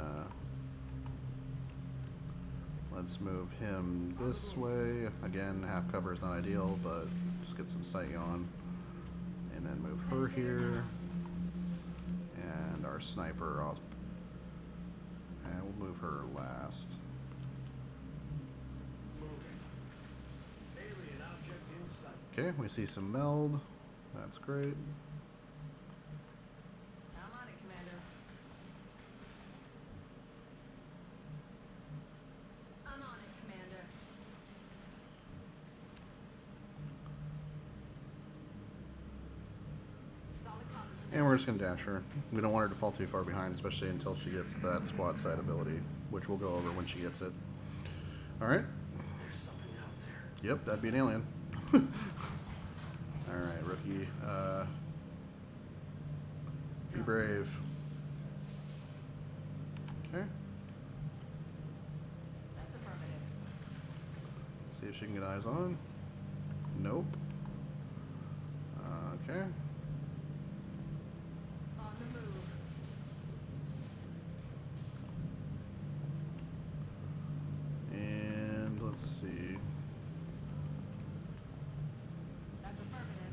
let's move him this way. Again, half cover is not ideal, but just get some sight on. And then move her here, and our sniper off. And we'll move her last. Okay, we see some meld. That's great. I'm on it, Commander. I'm on it, Commander. Solid copy. And we're just going to dash her. We don't want her to fall too far behind, especially until she gets that squad side ability, which we'll go over when she gets it. Alright. There's something out there. Yep, that'd be an alien. Alright, rookie. Be brave. Okay. That's affirmative. See if she can get eyes on. Nope. Okay. On the move. And let's see. That's affirmative.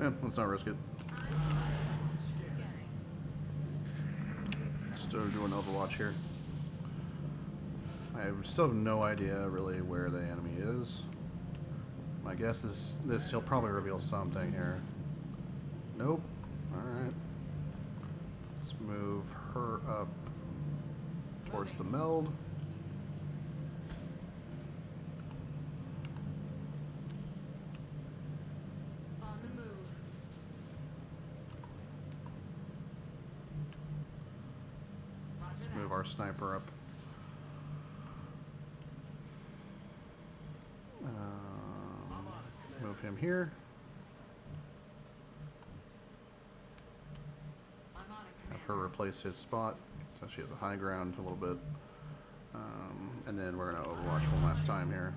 Yeah, let's not risk it. Scanning. Still doing Overwatch here. I still have no idea really where the enemy is. My guess is this. He'll probably reveal something here. Nope. Alright. Let's move her up towards the meld. On the move. Roger that. Move our sniper up. Move him here. I'm on it, Have her replace his spot, so she has a high ground a little bit. And then we're gonna Overwatch one last time here.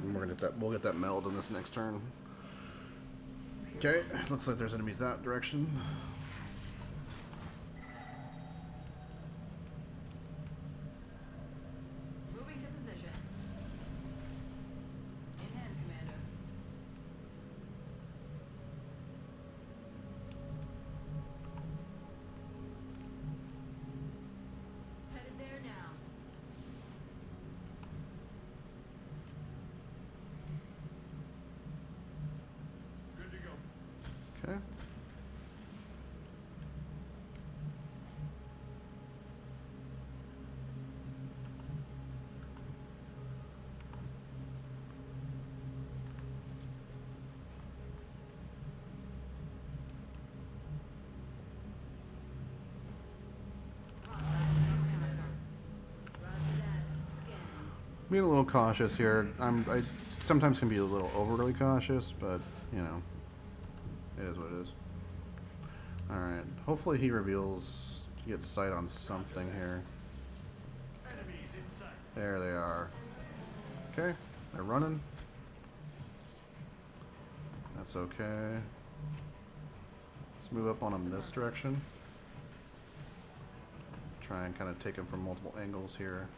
And we're gonna get that. We'll get that meld on this next turn. Okay, looks like there's enemies that direction. Moving to position. In hand, Commander. Headed there now. Good to go. Okay. Roger that. Scanning. Being a little cautious here. I sometimes can be a little overly cautious, but you know, it is what it is. All right. Hopefully he reveals, he gets sight on something here. Enemies in sight. There they are. Okay, they're running. That's okay. Let's move up on him this direction. Try and kind of take him from multiple angles here.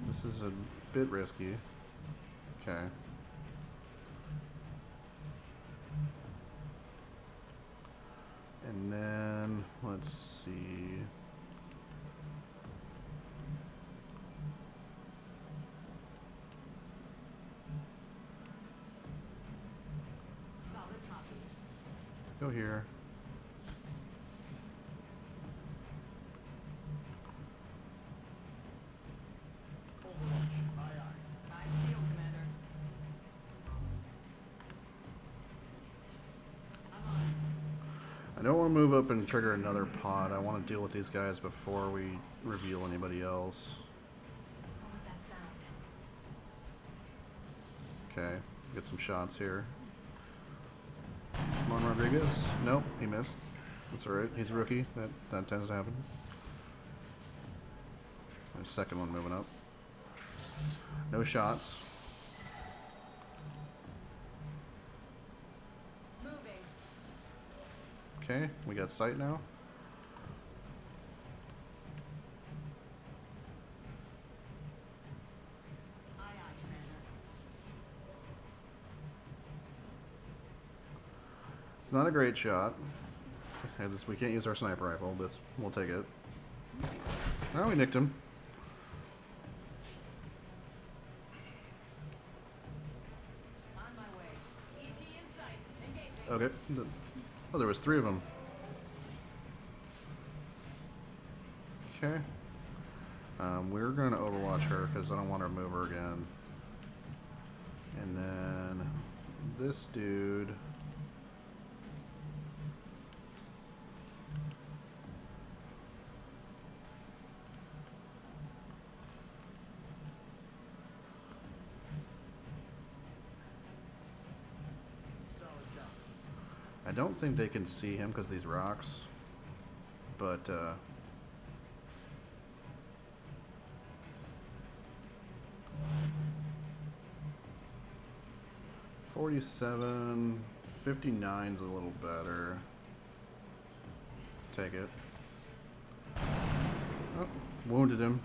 This is a bit risky. Okay. And then, let's see. Solid copy. Let's go here. Nice deal, Commander. I'm on it. I don't want to move up and trigger another pod. I want to deal with these guys before we reveal anybody else. What was that sound? Okay, get some shots here. Come on, Rodriguez. Nope, he missed. That's alright. He's a rookie. That tends to happen. There's a second one moving up. No shots. Moving. Okay, we got sight now. Aye, aye, Commander. It's not a great shot. We can't use our sniper rifle, but we'll take it. Oh, we nicked him. On my way. EG in sight. Engaging. Okay. Oh, there was 3 of them. Okay. We're going to overwatch her because I don't want her to move her again. And then this dude. I don't think they can see him because of these rocks, but 47, 59's a little better. Take it. Oh, wounded him.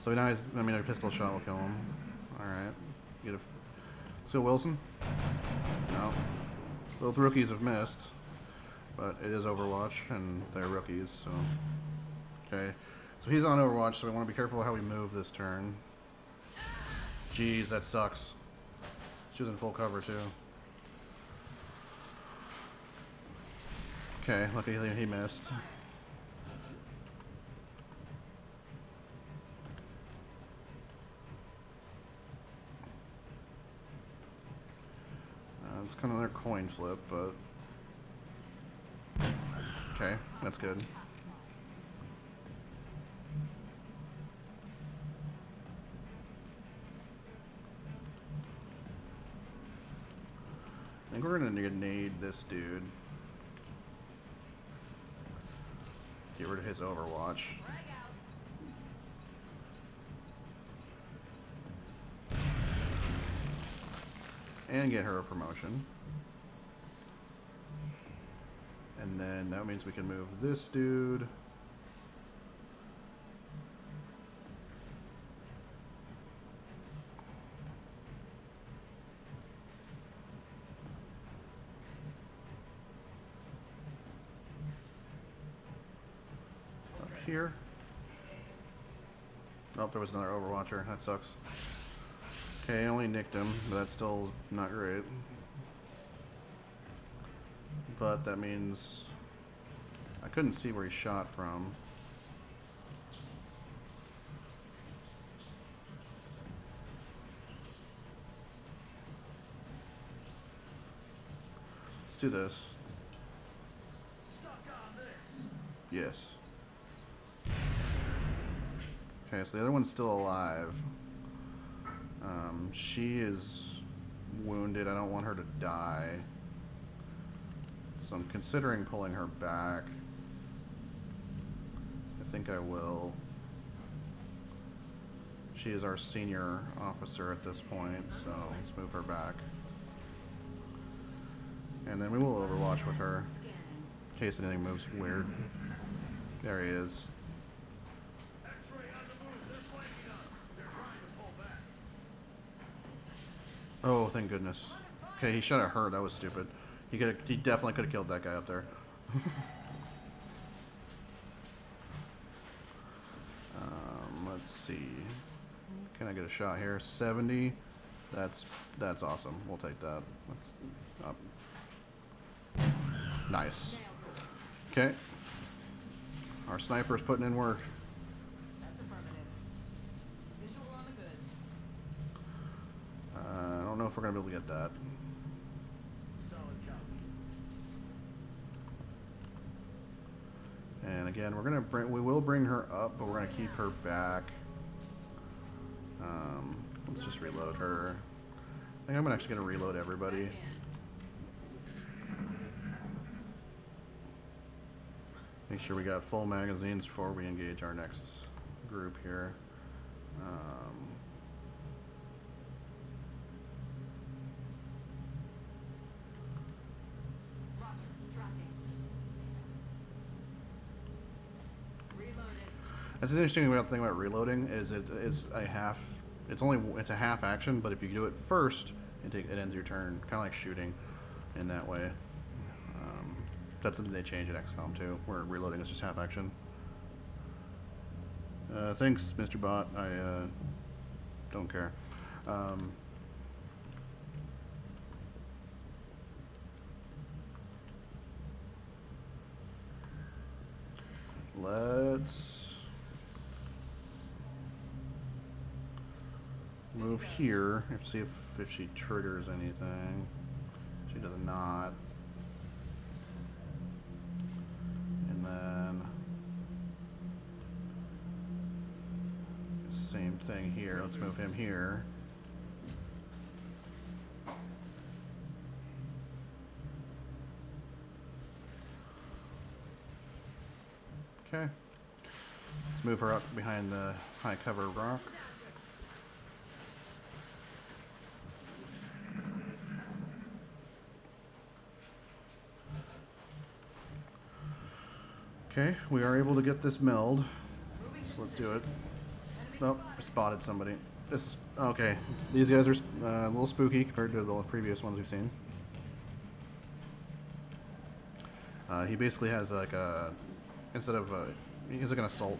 So now he's, a pistol shot will kill him. Alright. Get a, let's go Wilson. No. Both rookies have missed, but it is Overwatch, and they're rookies, so... Okay. So he's on Overwatch, so we want to be careful how we move this turn. Jeez, that sucks. She was in full cover, too. Okay, lucky he missed. It's kind of their coin flip, but... Okay, that's good. I think we're gonna nade this dude. Get rid of his Overwatch. And get her a promotion. And then that means we can move this dude. Up here. Oh, there was another Overwatcher. That sucks. Okay, I only nicked him, but that's still not great. But that means I couldn't see where he shot from. Let's do this. Yes. Okay, so the other one's still alive. She is wounded. I don't want her to die. So I'm considering pulling her back. I think I will. She is our senior officer at this point, so let's move her back. And then we will overwatch with her in case anything moves weird. There he is. Oh, thank goodness. Okay, he shot at her. That was stupid. He definitely could have killed that guy up there. Let's see. Can I get a shot here? 70. That's awesome. We'll take that. Let's up. Nice. Okay. Our sniper's putting in work. That's affirmative. Visual on the goods. I don't know if we're gonna be able to get that. Solid copy. And again, we will bring her up, but we're gonna keep her back. Let's just reload her. I think I'm actually gonna reload everybody. Make sure we got full magazines before we engage our next group here. Roger. Tracking. Reloading. That's the interesting thing about reloading is it is a half. It's a half action, but if you do it first, it ends your turn, kind of like shooting, in that way. That's something they changed in XCOM too, where reloading is just half action. Thanks, Mr. Bot. I don't care. Let's move here. See if she triggers anything. She does not. And then same thing here. Let's move him here. Okay. Let's move her up behind the high cover rock. Okay, we are able to get this meld, so let's do it. Nope, spotted somebody. This is, okay, these guys are a little spooky compared to the previous ones we've seen. He basically has like a, instead of he has like an assault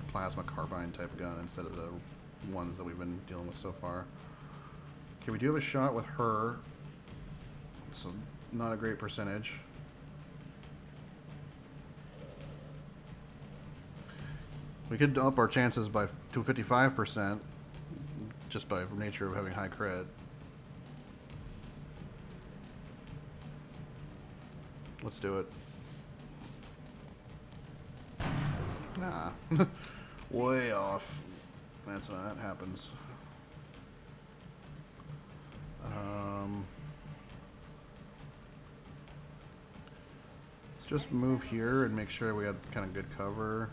plasma carbine type gun instead of the ones that we've been dealing with so far. Okay, we do have a shot with her. It's not a great percentage. We could up our chances to 55% just by nature of having high crit. Let's do it. Nah. Way off. That happens. Let's just move here and make sure we have kind of good cover.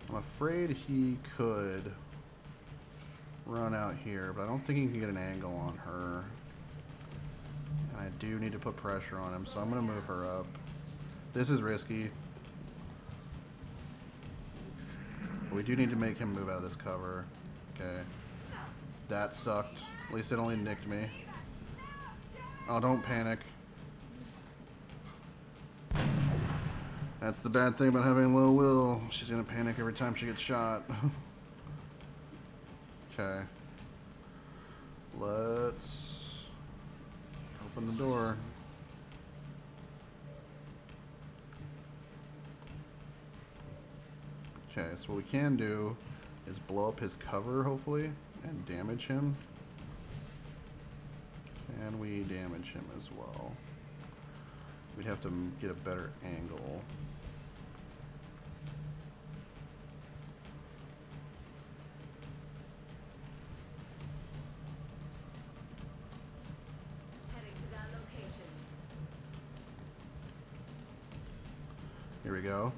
I'm afraid he could run out here, but I don't think he can get an angle on her. And I do need to put pressure on him, so I'm going to move her up. This is risky. But we do need to make him move out of this cover. Okay. That sucked. At least it only nicked me. Oh, don't panic. That's the bad thing about having low will. She's gonna panic every time she gets shot. Okay. Let's open the door. Okay, so what we can do is blow up his cover, hopefully, and damage him. And we damage him as well. We'd have to get a better angle. Heading to that location. Here we go.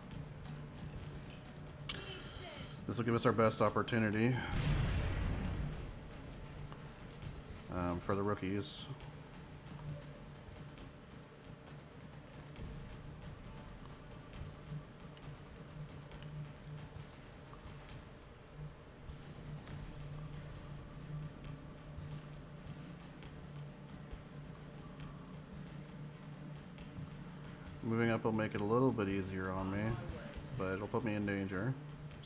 This will give us our best opportunity for the rookies. Moving up will make it a little bit easier on me, but it'll put me in danger.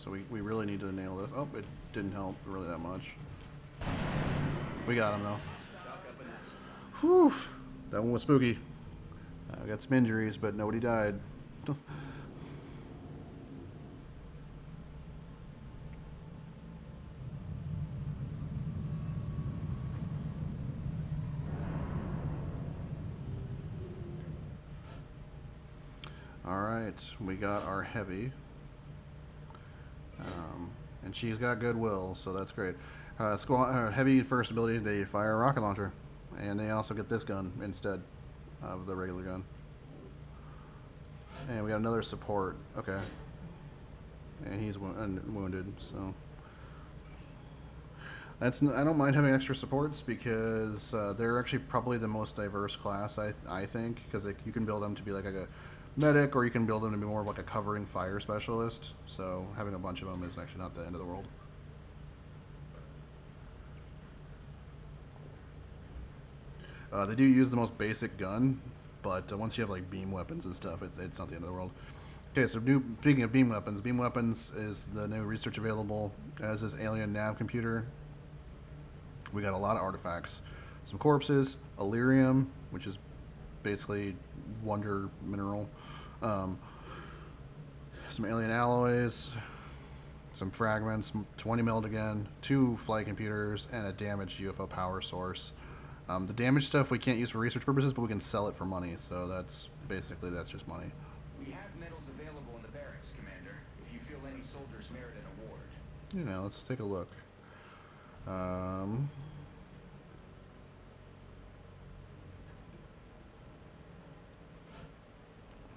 So we really need to nail this. Oh, it didn't help really that much. We got him though. Whew, that one was spooky. I got some injuries, but nobody died. Alright, we got our heavy. And she's got goodwill, so that's great. Heavy first ability, they fire a rocket launcher. And they also get this gun instead of the regular gun. And we got another support. Okay. And he's wounded, so... I don't mind having extra supports because they're actually probably the most diverse class, I think. Because you can build them to be like a medic, or you can build them to be more of like a covering fire specialist. So having a bunch of them is actually not the end of the world. They do use the most basic gun, but once you have like beam weapons and stuff, it's not the end of the world. Okay, so speaking of beam weapons is the new research available, as is alien nav computer. We got a lot of artifacts, some corpses, Illyrium, which is basically wonder mineral, some alien alloys, some fragments, 20 mil again, 2 flight computers, and a damaged UFO power source. The damaged stuff we can't use for research purposes, but we can sell it for money, so that's just money. We have medals available in the barracks, Commander, if you feel any soldiers merit an award. You know, let's take a look.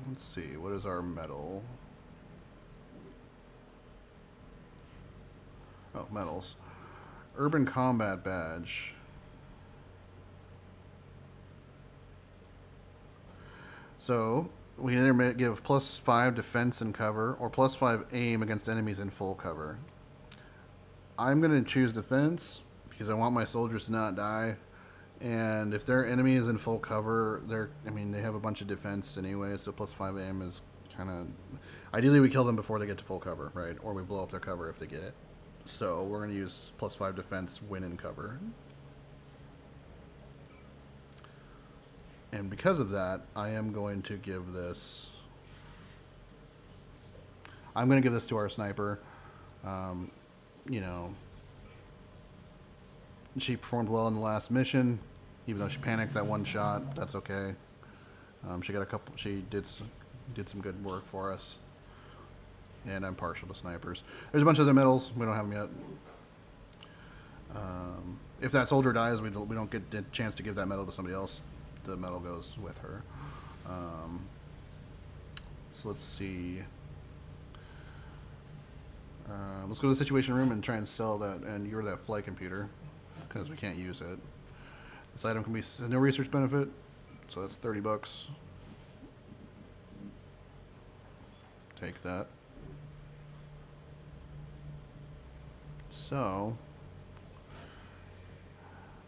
Let's see, what is our medal? Oh, medals. Urban Combat Badge. So, we can either give +5 defense and cover, or +5 aim against enemies in full cover. I'm going to choose defense, because I want my soldiers to not die. And if their enemy is in full cover, they have a bunch of defense anyway, so +5 aim is kind of... Ideally, we kill them before they get to full cover, right? Or we blow up their cover if they get it. So we're going to use +5 defense, win in cover. And because of that, I am going to give this... I'm going to give this to our sniper. You know... She performed well in the last mission, even though she panicked that one shot. That's okay. She did some good work for us. And I'm partial to snipers. There's a bunch of other medals. We don't have them yet. If that soldier dies, we don't get the chance to give that medal to somebody else. The medal goes with her. So let's see. Let's go to the situation room and try and sell that. And you're that flight computer, because we can't use it. This item can be no research benefit, so that's $30. Take that. So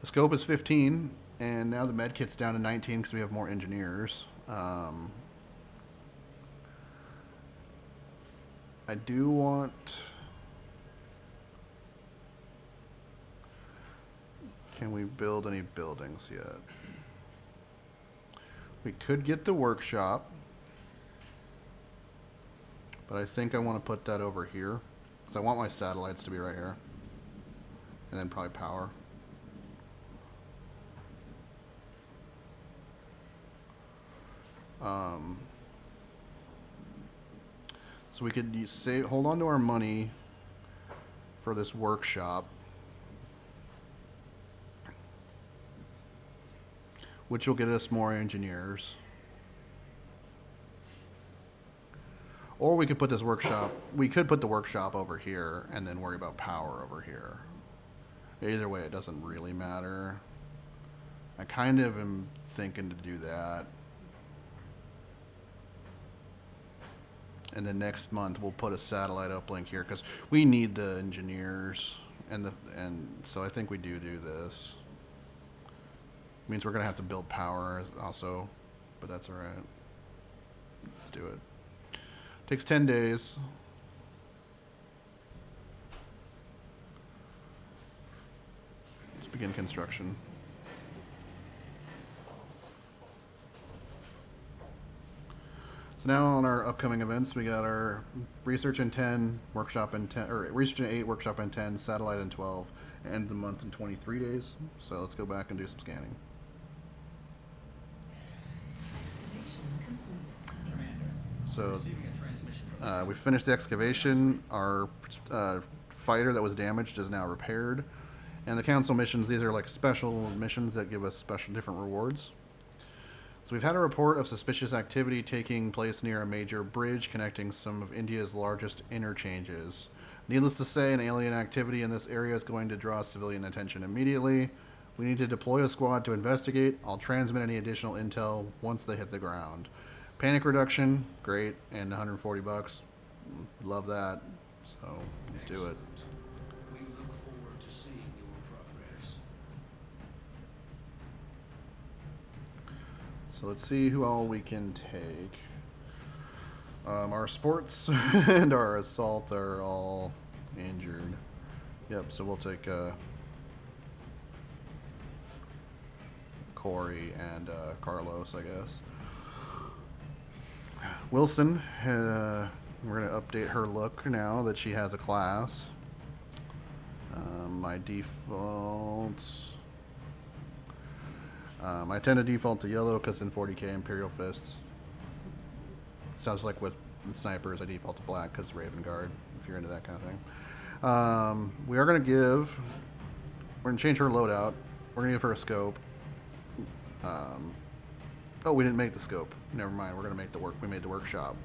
the scope is 15, and now the med kit's down to 19 because we have more engineers. I do want... Can we build any buildings yet? We could get the workshop, but I think I want to put that over here because I want my satellites to be right here, and then probably power. So we could hold on to our money for this workshop, which will get us more engineers. Or we could put this workshop, we could put the workshop over here and then worry about power over here. Either way, it doesn't really matter. I kind of am thinking to do that. And then next month we'll put a satellite uplink here because we need the engineers and so I think we do this. Means we're gonna have to build power also, but that's all right. Let's do it. Takes 10 days. Let's begin construction. So now on our upcoming events, we got our research in 10, workshop in 10, or research in 8, workshop in 10, satellite in 12, end of the month in 23 days. So let's go back and do some scanning. So we finished the excavation. Our fighter that was damaged is now repaired. And the council missions, these are like special missions that give us special different rewards. So we've had a report of suspicious activity taking place near a major bridge connecting some of India's largest interchanges. Needless to say, an alien activity in this area is going to draw civilian attention immediately. We need to deploy a squad to investigate. I'll transmit any additional intel once they hit the ground. Panic reduction, great, and 140 bucks. Love that. So let's do it. We look forward to seeing your progress. So let's see who all we can take. Our sports and our assault are all injured. Yep, so we'll take Corey and Carlos, I guess. Wilson, we're going to update her look now that she has a class. My default... I tend to default to yellow because in 40k Imperial Fists. Sounds like with snipers I default to black because Raven Guard, if you're into that kind of thing. We are going to give... We're going to change her loadout. We're going to give her a scope. Oh, we didn't make the scope. Never mind. We're going to make the work. We made the workshop.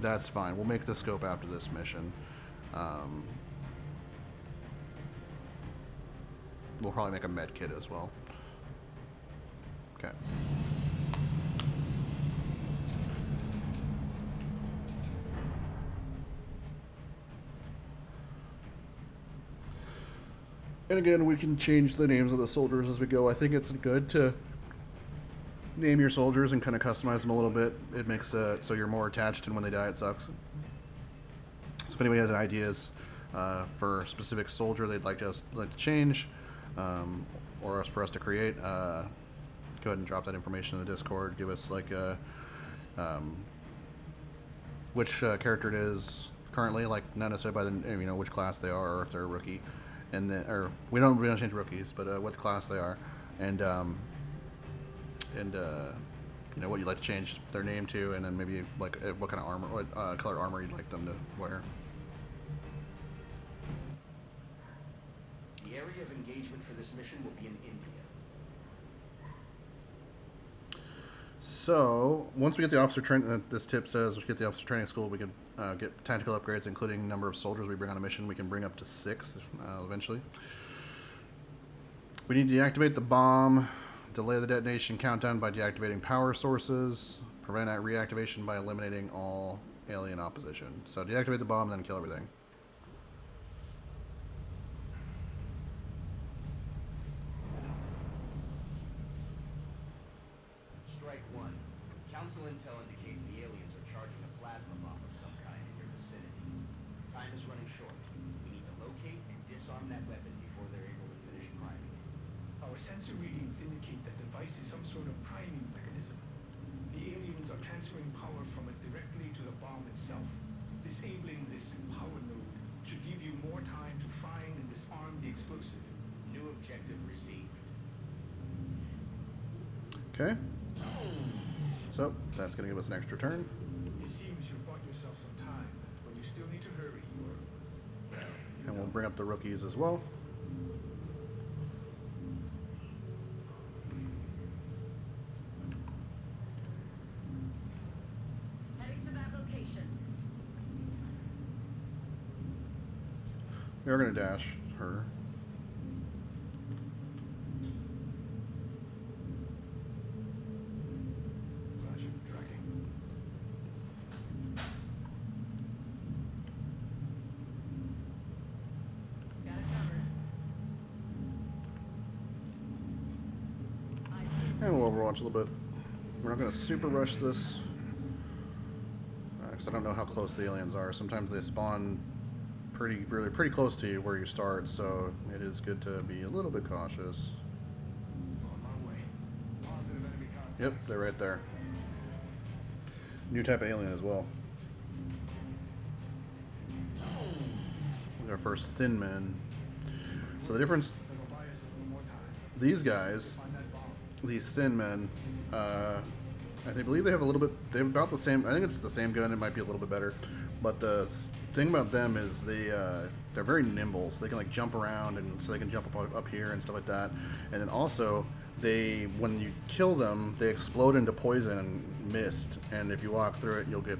That's fine. We'll make the scope after this mission. We'll probably make a med kit as well. Okay. And again, we can change the names of the soldiers as we go. I think it's good to name your soldiers and kind of customize them a little bit. It makes so you're more attached, and when they die, it sucks. So if anybody has ideas for a specific soldier they'd like to change, or for us to create, go ahead and drop that information in the Discord. Give us like which character it is currently, like not necessarily by the which class they are, or if they're a rookie, and then or we don't change rookies, but what class they are, and what you'd like to change their name to, and then maybe like what kind of armor, what color armor you'd like them to wear. The area of engagement for this mission will be in India. So once we get the officer training, this tip says we get the officer training school, we can get tactical upgrades, including number of soldiers we bring on a mission. We can bring up to 6 eventually. We need to deactivate the bomb. Delay the detonation countdown by deactivating power sources. Prevent reactivation by eliminating all alien opposition. So deactivate the bomb and then kill everything. Strike 1. Council intel indicates the aliens are charging a plasma bomb of some kind in your vicinity. Time is running short. We need to locate and disarm that weapon before they're able to finish priming it. Our sensor readings indicate that the device is some sort of priming mechanism. The aliens are transferring power from it directly to the bomb itself. Disabling this power node should give you more time to find and disarm the explosive. New objective received. Okay. So that's going to give us an extra turn. It seems you bought yourself some time, but you still need to hurry. Well, And we'll bring up the rookies as well. Heading to that location. We are going to dash her. Roger, tracking. Got it covered. And we'll overwatch a little bit. We're not going to super rush this. Because I don't know how close the aliens are. Sometimes they spawn pretty close to you where you start, so it is good to be a little bit cautious. On my way. Positive enemy contact. Yep, they're right there. New type of alien as well. Our first thin men. So the difference, That'll buy us a little more time. these guys, Find that bomb. these thin men, I believe they have a little bit, they have about the same, I think it's the same gun, it might be a little bit better, but the thing about them is they're very nimble, so they can like jump around, and so they can jump up here and stuff like that. And then also, when you kill them, they explode into poison and mist, and if you walk through it, you'll be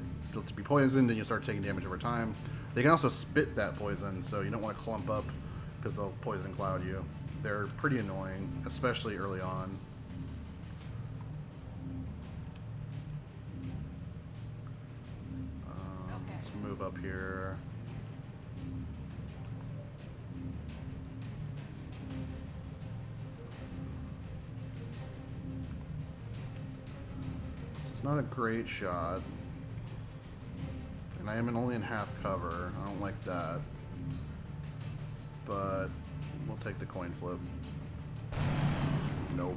poisoned, and you'll start taking damage over time. They can also spit that poison, so you don't want to clump up, because they'll poison cloud you. They're pretty annoying, especially early on. Let's move up here. It's not a great shot. And I am only in half cover. I don't like that. But we'll take the coin flip. Nope.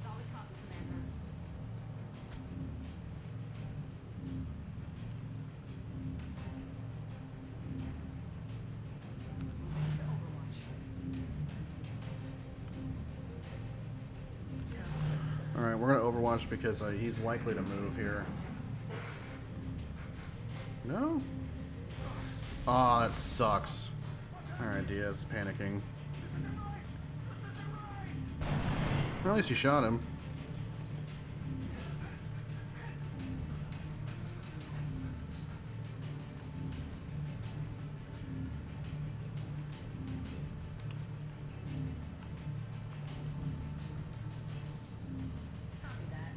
Solid copy, Commander. Moving to Overwatch. Alright, we're going to overwatch because he's likely to move here. No? Aw, that sucks. Alright, Diaz is panicking. Well, at least you shot him. Copy that.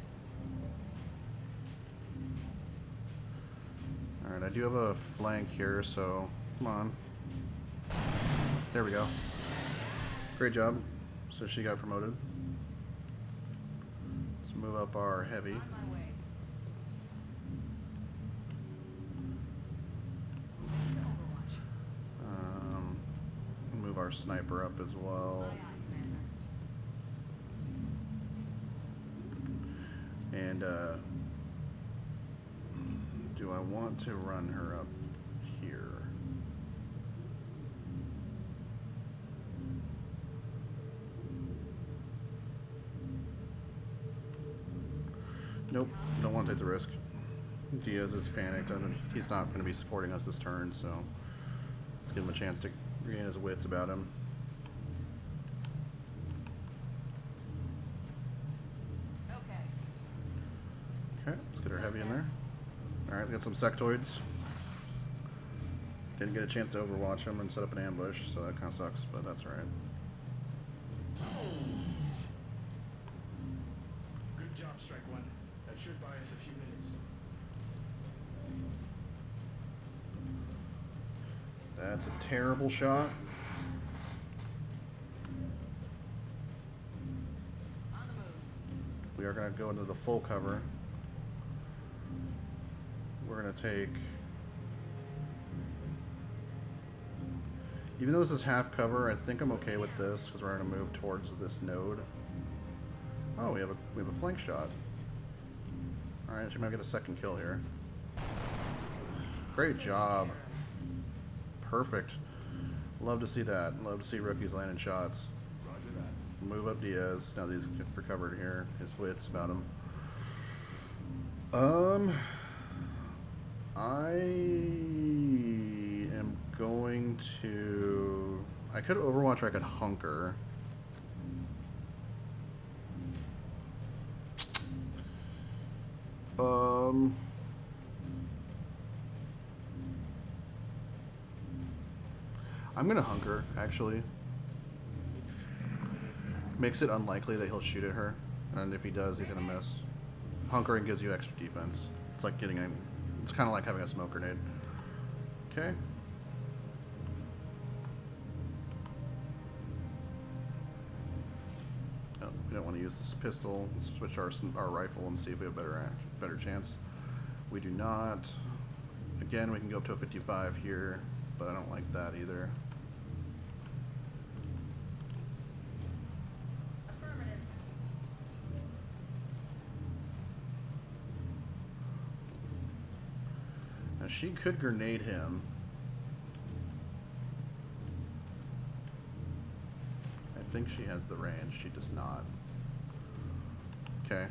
Alright, I do have a flank here, so come on. There we go. Great job. So she got promoted. Let's move up our heavy. On my way. Moving to Overwatch. Move our sniper up as well. Aye, aye, Commander. And do I want to run her up here? Nope, don't want to take the risk. Diaz is panicked. He's not going to be supporting us this turn, so let's give him a chance to regain his wits about him. Okay. Okay, let's get our heavy in there. Alright, we got some sectoids. Didn't get a chance to overwatch them and set up an ambush, so that kind of sucks, but that's alright. Good job, Strike One. That should buy us a few minutes. That's a terrible shot. On the move. We are going to go into the full cover. We're going to take... Even though this is half cover, I think I'm okay with this because we're going to move towards this node. Oh, we have a flank shot. Alright, she might get a second kill here. Great job. Perfect. Love to see that. Love to see rookies landing shots. Roger that. Move up Diaz. Now that he's recovered here. His wits about him. I am going to... I could Overwatch or I could Hunker. I'm gonna Hunker, actually. Makes it unlikely that he'll shoot at her, and if he does, he's gonna miss. Hunkering gives you extra defense. It's like getting a... It's kind of like having a smoke grenade. Okay. Oh, we don't want to use this pistol. Let's switch our rifle and see if we have a better chance. We do not. Again, we can go up to a 55 here, but I don't like that either. Affirmative. Now she could grenade him. I think she has the range. She does not. Okay.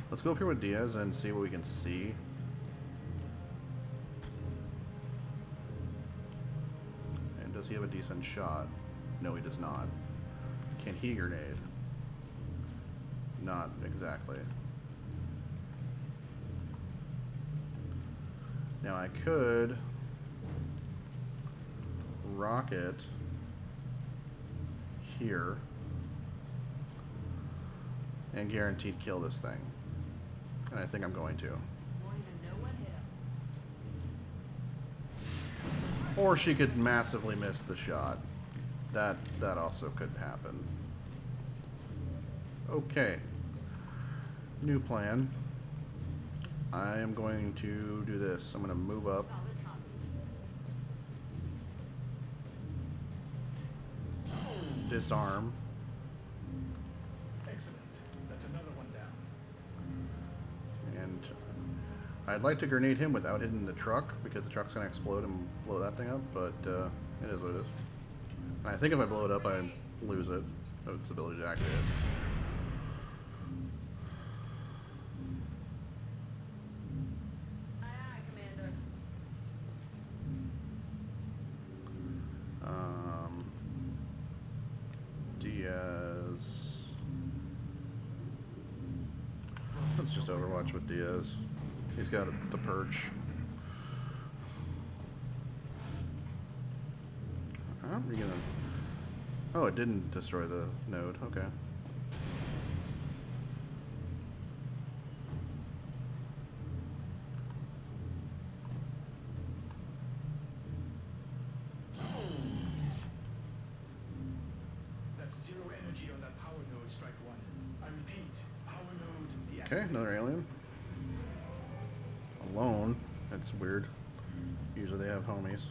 Let's go up here with Diaz and see what we can see. And does he have a decent shot? No, he does not. Can he grenade? Not exactly. Now I could rocket here and guaranteed kill this thing. And I think I'm going to. Won't even know what hit him. Or she could massively miss the shot. That also could happen. Okay. New plan. I am going to do this. I'm going to move up. Solid copy. Disarm. Excellent. That's another one down. And I'd like to grenade him without hitting the truck, because the truck's going to explode and blow that thing up, but it is what it is. And I think if I blow it up, I lose it, its ability to activate it. Aye, aye, Commander. Diaz. Let's just Overwatch with Diaz. He's got the perch. How are we gonna... Oh, it didn't destroy the node. Okay. That's zero energy on that power node, strike one. I repeat, power node Okay, deactivated. another alien. Alone. That's weird. Usually they have homies.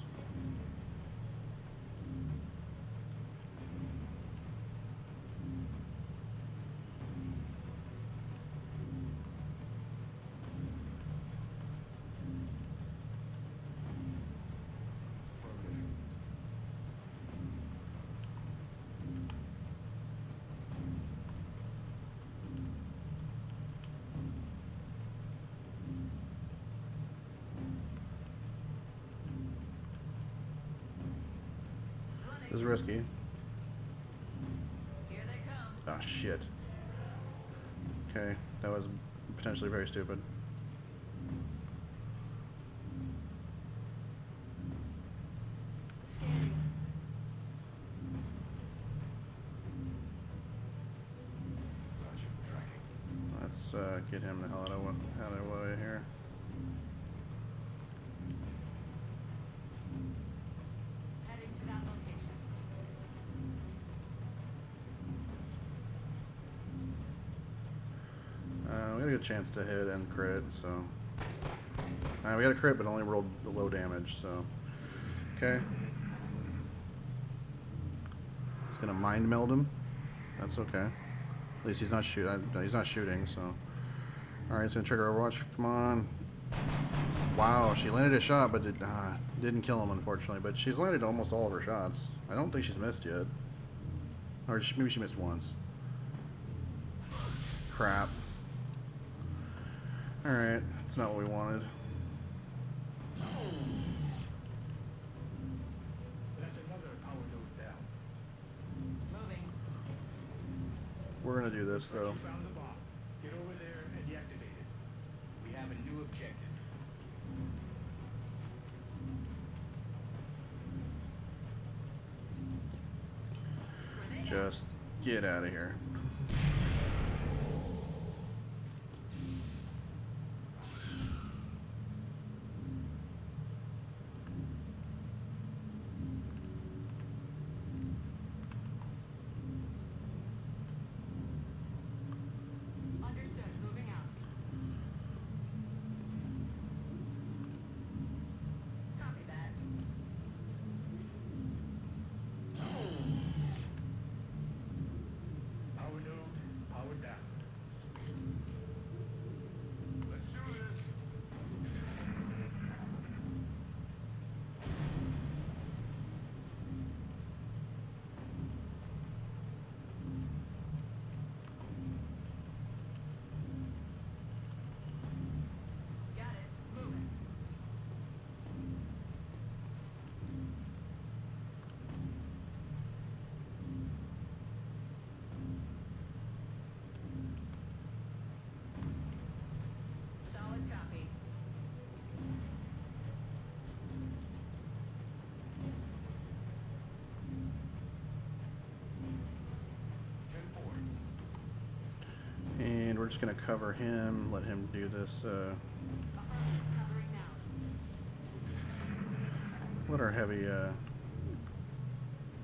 This is risky. Here they come. Ah, shit. Okay, that was potentially very stupid. Scary. Roger, tracking. Let's get him the hell out of the way here. Heading to that location. We had a good chance to hit and crit, so We got a crit, but only rolled the low damage, so. Okay. He's gonna mind meld him. That's okay. At least he's not shooting, so. Alright, he's gonna trigger Overwatch. Come on. Wow, she landed a shot, but didn't kill him, unfortunately. But she's landed almost all of her shots. I don't think she's missed yet. Or maybe she missed once. Crap. Alright, it's not what we wanted. That's another power node down. Moving. We're gonna do this, though. You found the bomb. Get over there and deactivate it. We have a new objective. Just get out of here. Understood. Moving out. Copy that. Power node, power down. Let's do this. Got it. Moving. Solid copy. And we're just gonna cover him, let him do this, Affirmative. Covering now. let our heavy,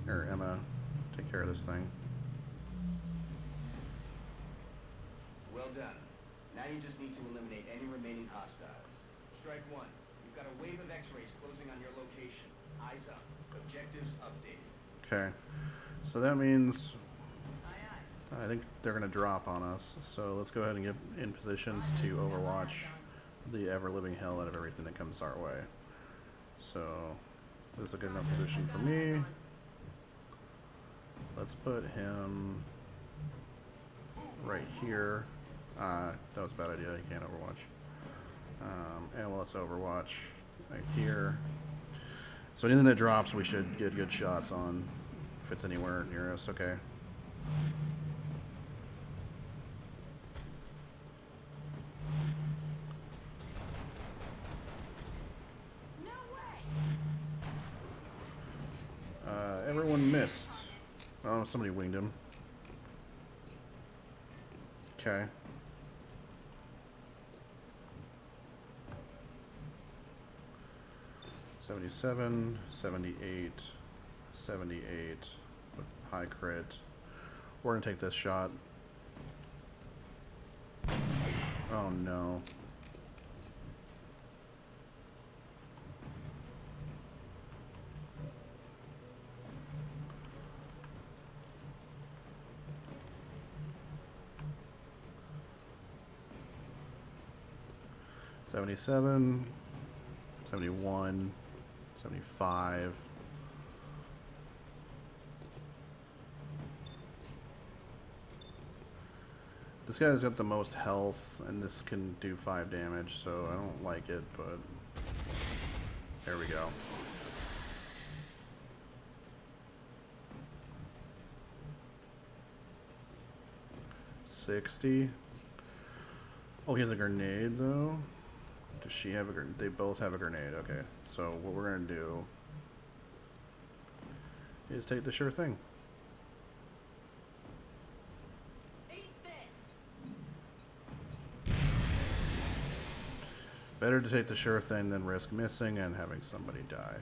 or Emma, take care of this thing. Well done. Now you just need to eliminate any remaining hostiles. Strike one. You've got a wave of X-rays closing on your location. Eyes up. Objectives updated. Okay. So that means Aye, aye. I think they're gonna drop on us. So let's go ahead and get in positions to overwatch the ever-living hell out of everything that comes our way. So this is a good enough position for me. Let's put him right here. That was a bad idea. You can't overwatch. And let's overwatch right here. So anything that drops, we should get good shots on. If it's anywhere near us, okay. No way. Everyone missed. Oh, somebody winged him. Okay. $77, $78, $78 with high crit. We're gonna take this shot. Oh no. $77, $71, $75. This guy's got the most health, and this can do 5 damage, so I don't like it, but there we go. $60. Oh, he has a grenade, though. Does she have a grenade? They both have a grenade. Okay, so what we're gonna do is take the sure thing. Eat this. Better to take the sure thing than risk missing and having somebody die.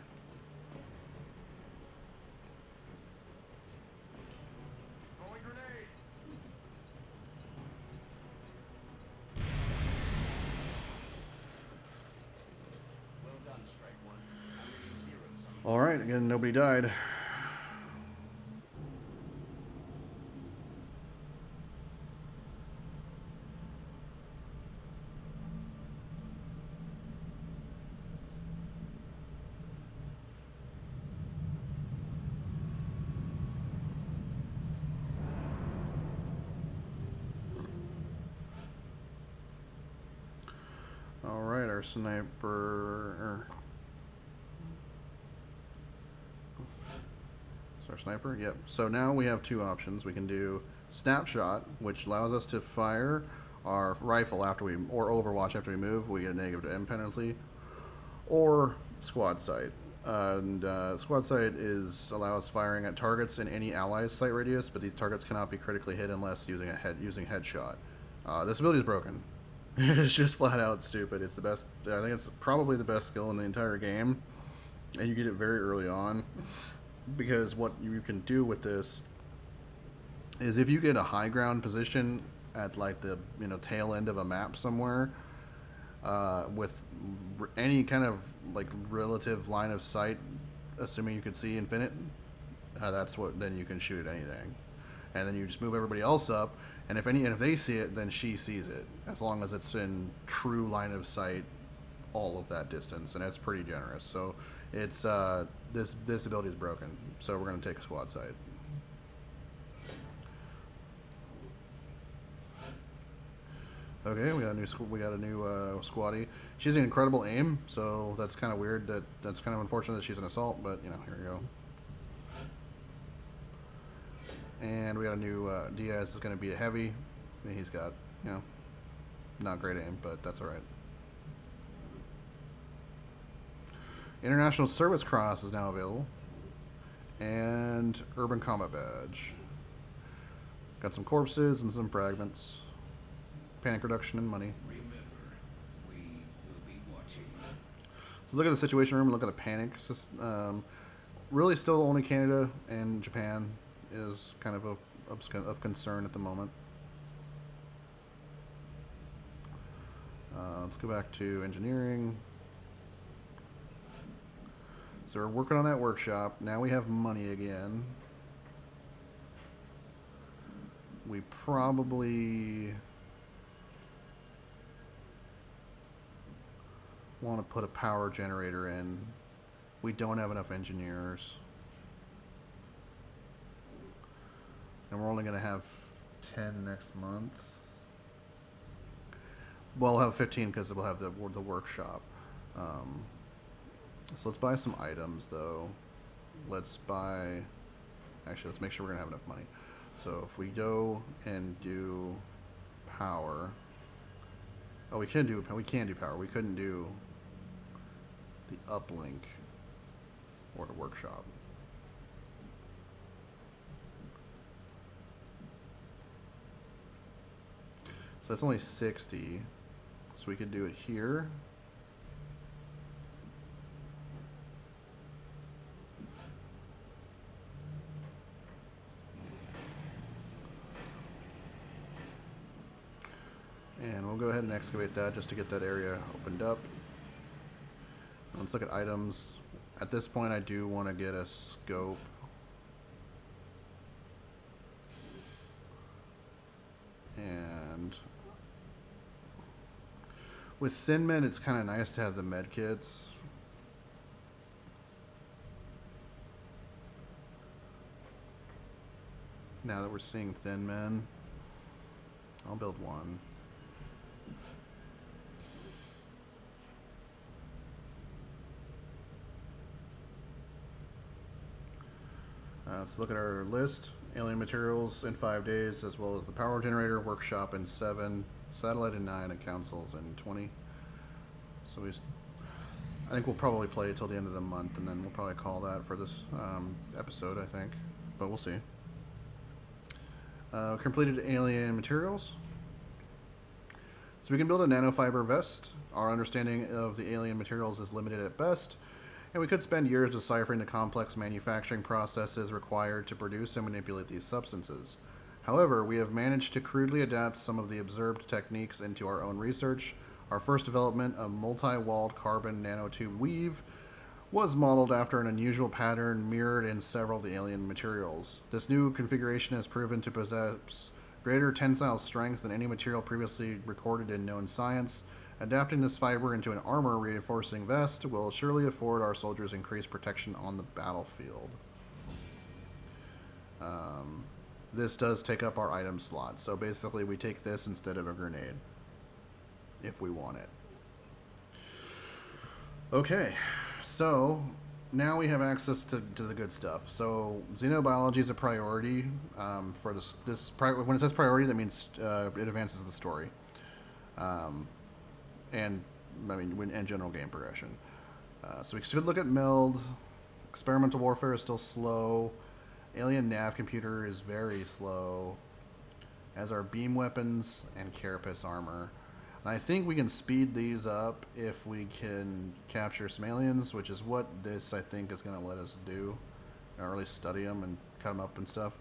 Throwing grenade. Alright, again, nobody died. Alright, our sniper... Our sniper? Yep. So now we have two options. We can do snapshot, which allows us to fire our rifle after we, or Overwatch after we move. We get a -M penalty. Or squad sight. And squad sight allows firing at targets in any ally's sight radius, but these targets cannot be critically hit unless using headshot. This ability is broken. It's just flat out stupid. It's the best. I think it's probably the best skill in the entire game, and you get it very early on. Because what you can do with this is if you get a high ground position at like the tail end of a map somewhere with any kind of like relative line of sight, assuming you could see infinite, then you can shoot at anything, and then you just move everybody else up, and if they see it, then she sees it, as long as it's in true line of sight all of that distance, and it's pretty generous. So it's this ability is broken, so we're going to take squad sight. Okay, we got a new squaddie. She has an incredible aim, so that's kind of weird. That's kind of unfortunate that she's an assault, but here we go. And we got a new Diaz is going to be a heavy. He's got not great aim, but that's all right. International Service Cross is now available. And Urban Combat Badge. Got some corpses and some fragments. Panic reduction and money. Remember, we will be watching. So look at the situation room and look at the panic. Really still only Canada and Japan is kind of of concern at the moment. Let's go back to engineering. So we're working on that workshop. Now we have money again. We probably want to put a power generator in. We don't have enough engineers. And we're only going to have 10 next month. Well, we'll have 15 because we'll have the workshop. So let's buy some items, though. Let's make sure we're going to have enough money. So if we go and do power... Oh, we can do power. We couldn't do the uplink or the workshop. So that's only 60. So we could do it here. And we'll go ahead and excavate that just to get that area opened up. Let's look at items. At this point, I do want to get a scope. And with Sinmen, it's kind of nice to have the med kits. Now that we're seeing thin men, I'll build one. Let's look at our list. Alien materials in 5 days, as well as the power generator, workshop in 7, satellite in 9, and councils in 20. So I think we'll probably play till the end of the month, and then we'll probably call that for this episode, I think. But we'll see. Completed alien materials. So we can build a nanofiber vest. Our understanding of the alien materials is limited at best, and we could spend years deciphering the complex manufacturing processes required to produce and manipulate these substances. However, we have managed to crudely adapt some of the observed techniques into our own research. Our first development, a multi-walled carbon nanotube weave, was modeled after an unusual pattern mirrored in several of the alien materials. This new configuration has proven to possess greater tensile strength than any material previously recorded in known science. Adapting this fiber into an armor reinforcing vest will surely afford our soldiers increased protection on the battlefield. This does take up our item slot, so basically we take this instead of a grenade if we want it. Okay, so now we have access to the good stuff. So xenobiology is a priority for when it says priority, that means it advances the story, and general game progression. So we should look at meld. Experimental warfare is still slow. Alien nav computer is very slow, as are beam weapons and carapace armor. And I think we can speed these up if we can capture some aliens, which is what this, I think, is going to let us do. Or at least study them and cut them up and stuff.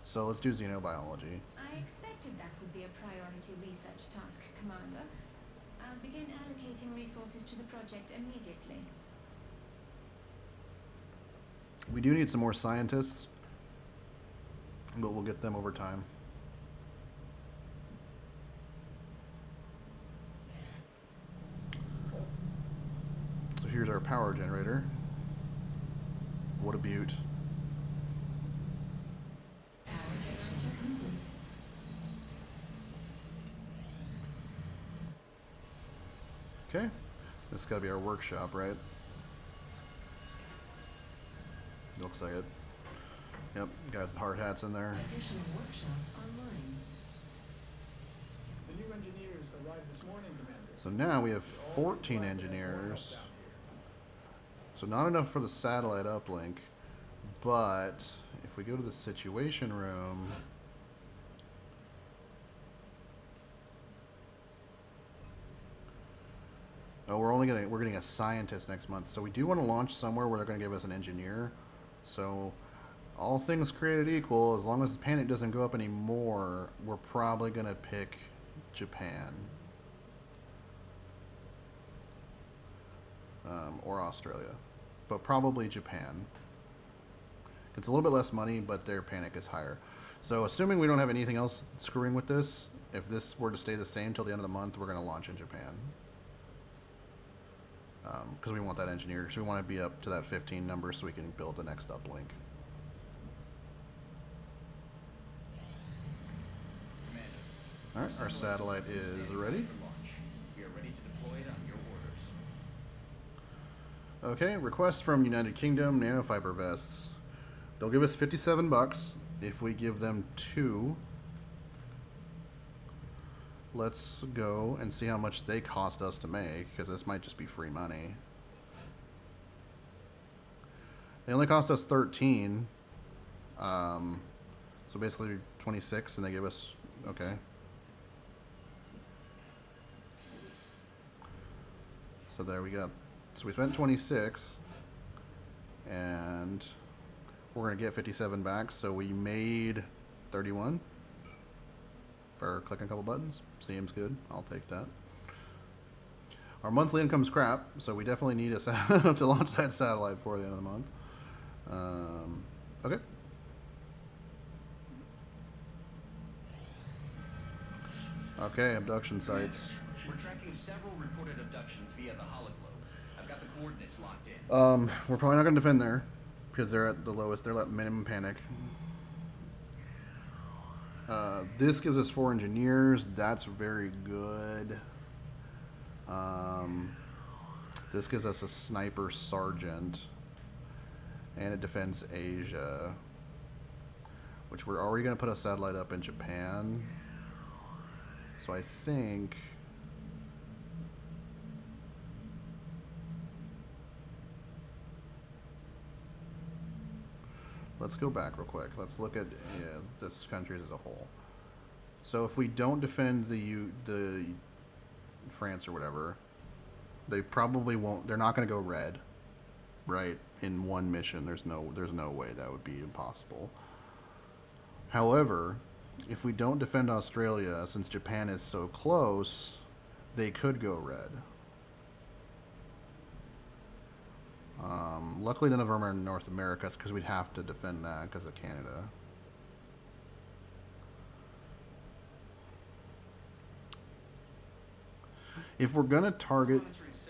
So let's do xenobiology. I expected that would be a priority research task, Commander. I'll begin allocating resources to the project immediately. We do need some more scientists, but we'll get them over time. So here's our power generator. What a beaut. Okay, this has got to be our workshop, right? Looks like it. Yep, guys with hard hats in there. Additional workshop online. The new engineers arrived this morning, Commander. So now we have 14 engineers. So not enough for the satellite uplink, but if we go to the situation room, oh, we're getting a scientist next month. So we do want to launch somewhere where they're going to give us an engineer. So all things created equal, as long as the panic doesn't go up anymore, we're probably going to pick Japan. Or Australia. But probably Japan. It's a little bit less money, but their panic is higher. So assuming we don't have anything else screwing with this, if this were to stay the same till the end of the month, we're going to launch in Japan. Because we want that engineer, so we want to be up to that 15 number so we can build the next uplink. Alright, our satellite is ready. We are ready to deploy it on your orders. Okay, request from United Kingdom, nanofiber vests. They'll give us 57 bucks if we give them 2. Let's go and see how much they cost us to make, because this might just be free money. They only cost us 13. So basically 26, and they give us, okay. So there we go. So we spent 26, and we're going to get 57 back, so we made 31 for clicking a couple buttons. Seems good. I'll take that. Our monthly income's crap, so we definitely need to launch that satellite before the end of the month. Okay. Okay, abduction sites. We're tracking several reported abductions via the hologlobe. I've got the coordinates locked in. We're probably not going to defend there because they're at the lowest. They're at minimum panic. This gives us 4 engineers. That's very good. This gives us a sniper sergeant. And it defends Asia. Which we're already going to put a satellite up in Japan. So I think... Let's go back real quick. Let's look at this country as a whole. So if we don't defend the France or whatever, they probably won't. They're not going to go red, right? In one mission, there's no way that would be impossible. However, if we don't defend Australia, since Japan is so close, they could go red. Luckily, none of them are in North America because we'd have to defend that because of Canada. If we're going to target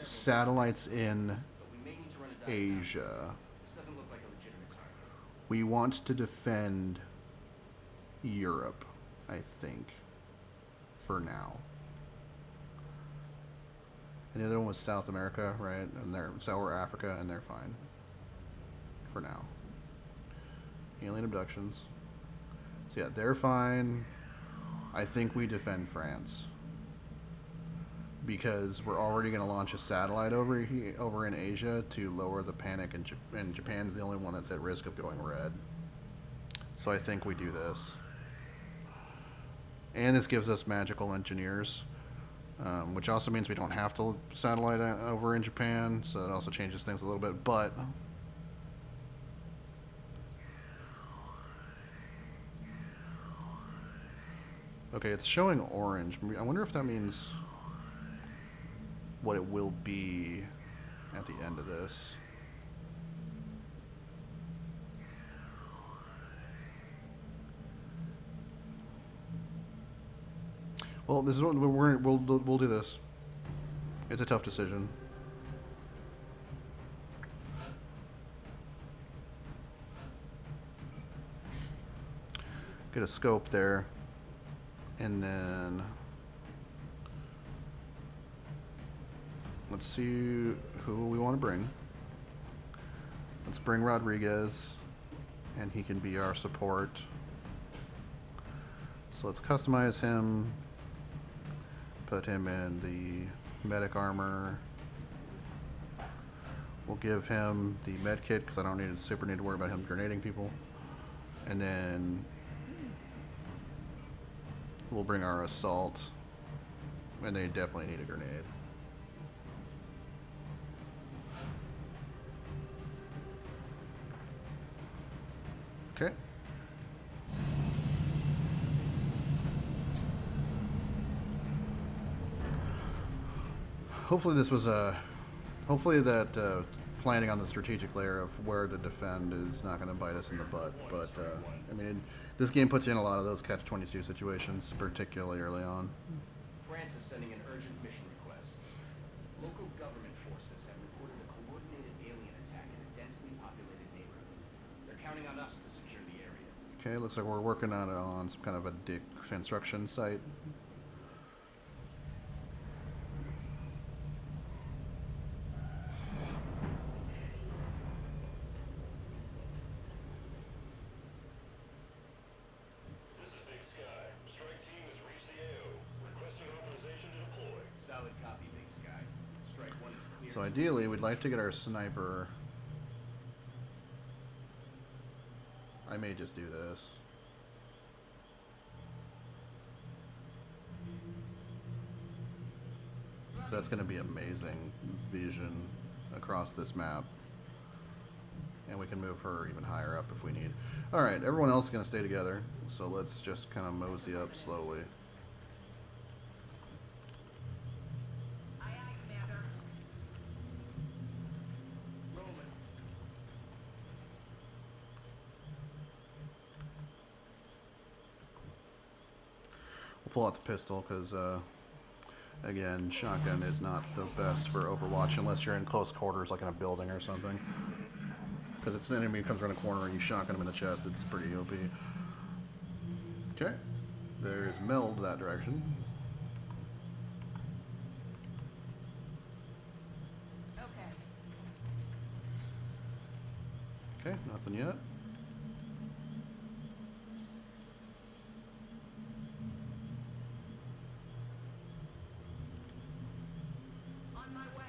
satellites in But we may need to run a diagnostic. Asia, This doesn't look like a legitimate target. we want to defend Europe, I think, for now. And the other one was South America, right? And they're or Africa, and they're fine for now. Alien abductions. So yeah, they're fine. I think we defend France because we're already going to launch a satellite over in Asia to lower the panic, and Japan's the only one that's at risk of going red. So I think we do this. And this gives us magical engineers, which also means we don't have to satellite over in Japan, so it also changes things a little bit, but okay, it's showing orange. I wonder if that means what it will be at the end of this. Well, this is what we'll do this. It's a tough decision. Get a scope there, and then let's see who we want to bring. Let's bring Rodriguez, and he can be our support. So let's customize him. Put him in the medic armor. We'll give him the med kit because I don't need to worry about him grenading people. And then we'll bring our assault, and they definitely need a grenade. Okay. Hopefully this was hopefully that planning on the strategic layer of where to defend is not going to bite us in the butt. But I mean, this game puts you in a lot of those catch-22 situations, particularly early on. France is sending an urgent mission request. Local government forces have reported a coordinated alien attack in a densely populated neighborhood. They're counting on us to secure the area. Okay, looks like we're working on some kind of a construction site. Solid copy, Big Sky. Strike one is clear. So ideally, we'd like to get our sniper. I may just do this. That's going to be amazing vision across this map. And we can move her even higher up if we need. Alright, everyone else is going to stay together. So let's just kind of mosey up slowly. Aye, aye, Commander. Roman. We'll pull out the pistol because, again, shotgun is not the best for Overwatch unless you're in close quarters, like in a building or something. Because if the enemy comes around a corner and you shotgun him in the chest, it's pretty OP. Okay, there's meld that direction. Okay. Okay, nothing yet. On my way.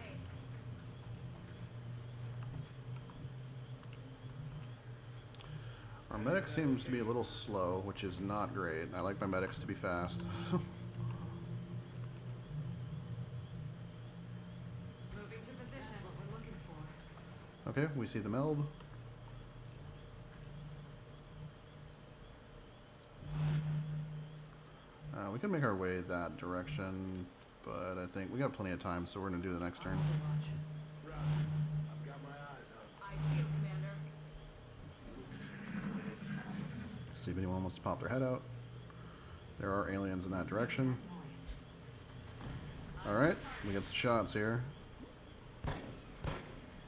Our medic seems to be a little slow, which is not great. I like my medics to be fast. Moving to position. What we're looking for. Okay, we see the meld. We can make our way that direction, but I think we got plenty of time, so we're going to do the next turn. Roger. I've got my eyes See if anyone wants to pop their head out. There are aliens in that direction. Alright, we get some shots here.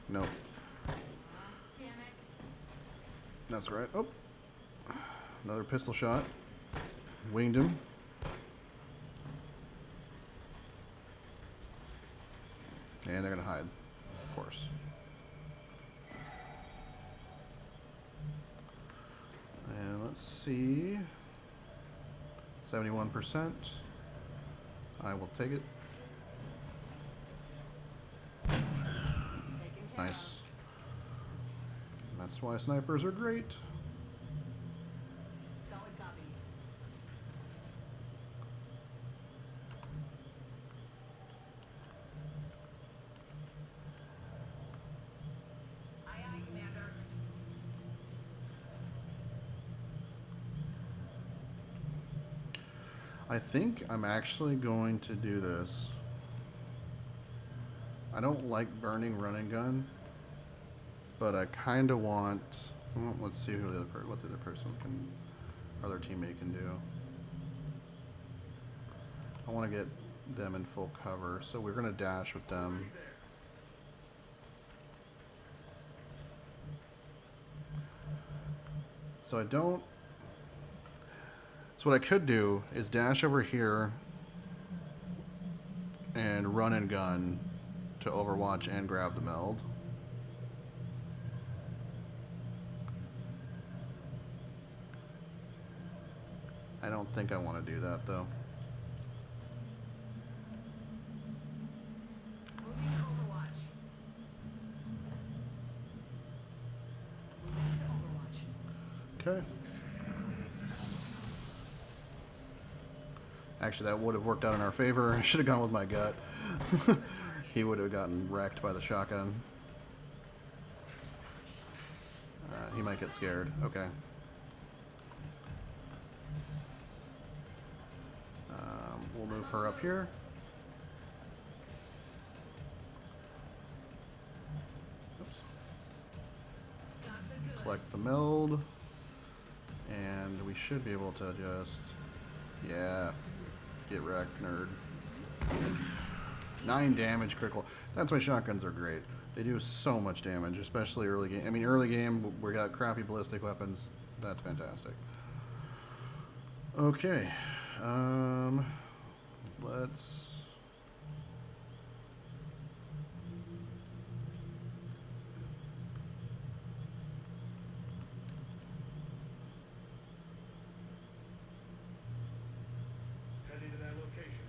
Nope. Damn it. That's right. Oh. Another pistol shot. Winged him. And they're gonna hide, of course. And let's see. 71%. I will take it. Taken care Nice. That's why snipers are great. of. Solid copy. Aye, aye, Commander. I think I'm actually going to do this. I don't like burning run and gun, but I kind of want. Well, let's see who what the other person can, other teammate can do. I want to get them in full cover, so we're gonna dash with them. So I don't. So what I could do is dash over here and run and gun to Overwatch and grab the meld. I don't think I want to do that though. Moving to Overwatch. Moving to Overwatch. Okay. Actually, that would have worked out in our favor. I should have gone with my gut. He would have gotten wrecked by the shotgun. He might get scared. Okay. We'll move her up here. Oops. Got the goods. Collect the meld. And we should be able to just... Yeah. Get wrecked, nerd. 9 damage critical. That's why shotguns are great. They do so much damage, especially early game. I mean, early game, we got crappy ballistic weapons. That's fantastic. Okay. Let's... Heading to that location.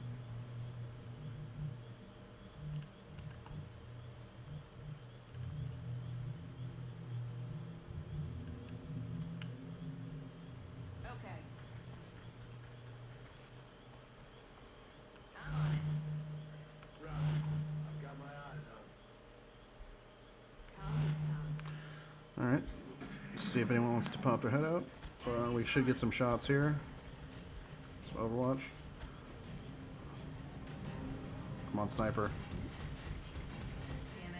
Okay. I'm on it. Right. I've got my eyes on. Alright. See if anyone wants to pop their head out. We should get some shots here. Some Overwatch. Come on, sniper. Damn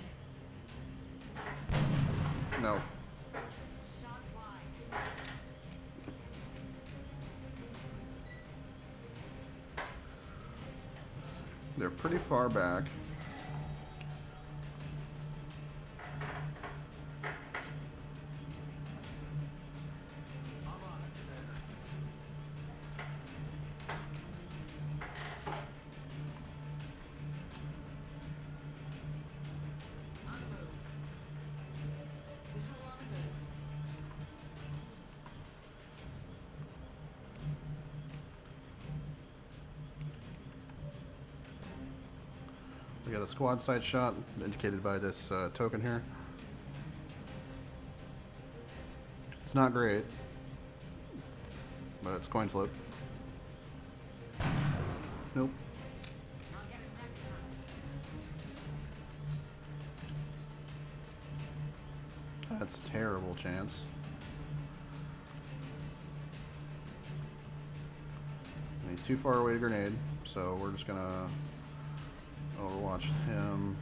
it. No. Shot wide. They're pretty far back. I'm on it, Commander. On the move. Visual on the goods. We got a squad side shot indicated by this token here. It's not great, but it's coin flip. Nope. I'll get it next time. That's a terrible chance. And he's too far away to grenade, so we're just gonna Overwatch him.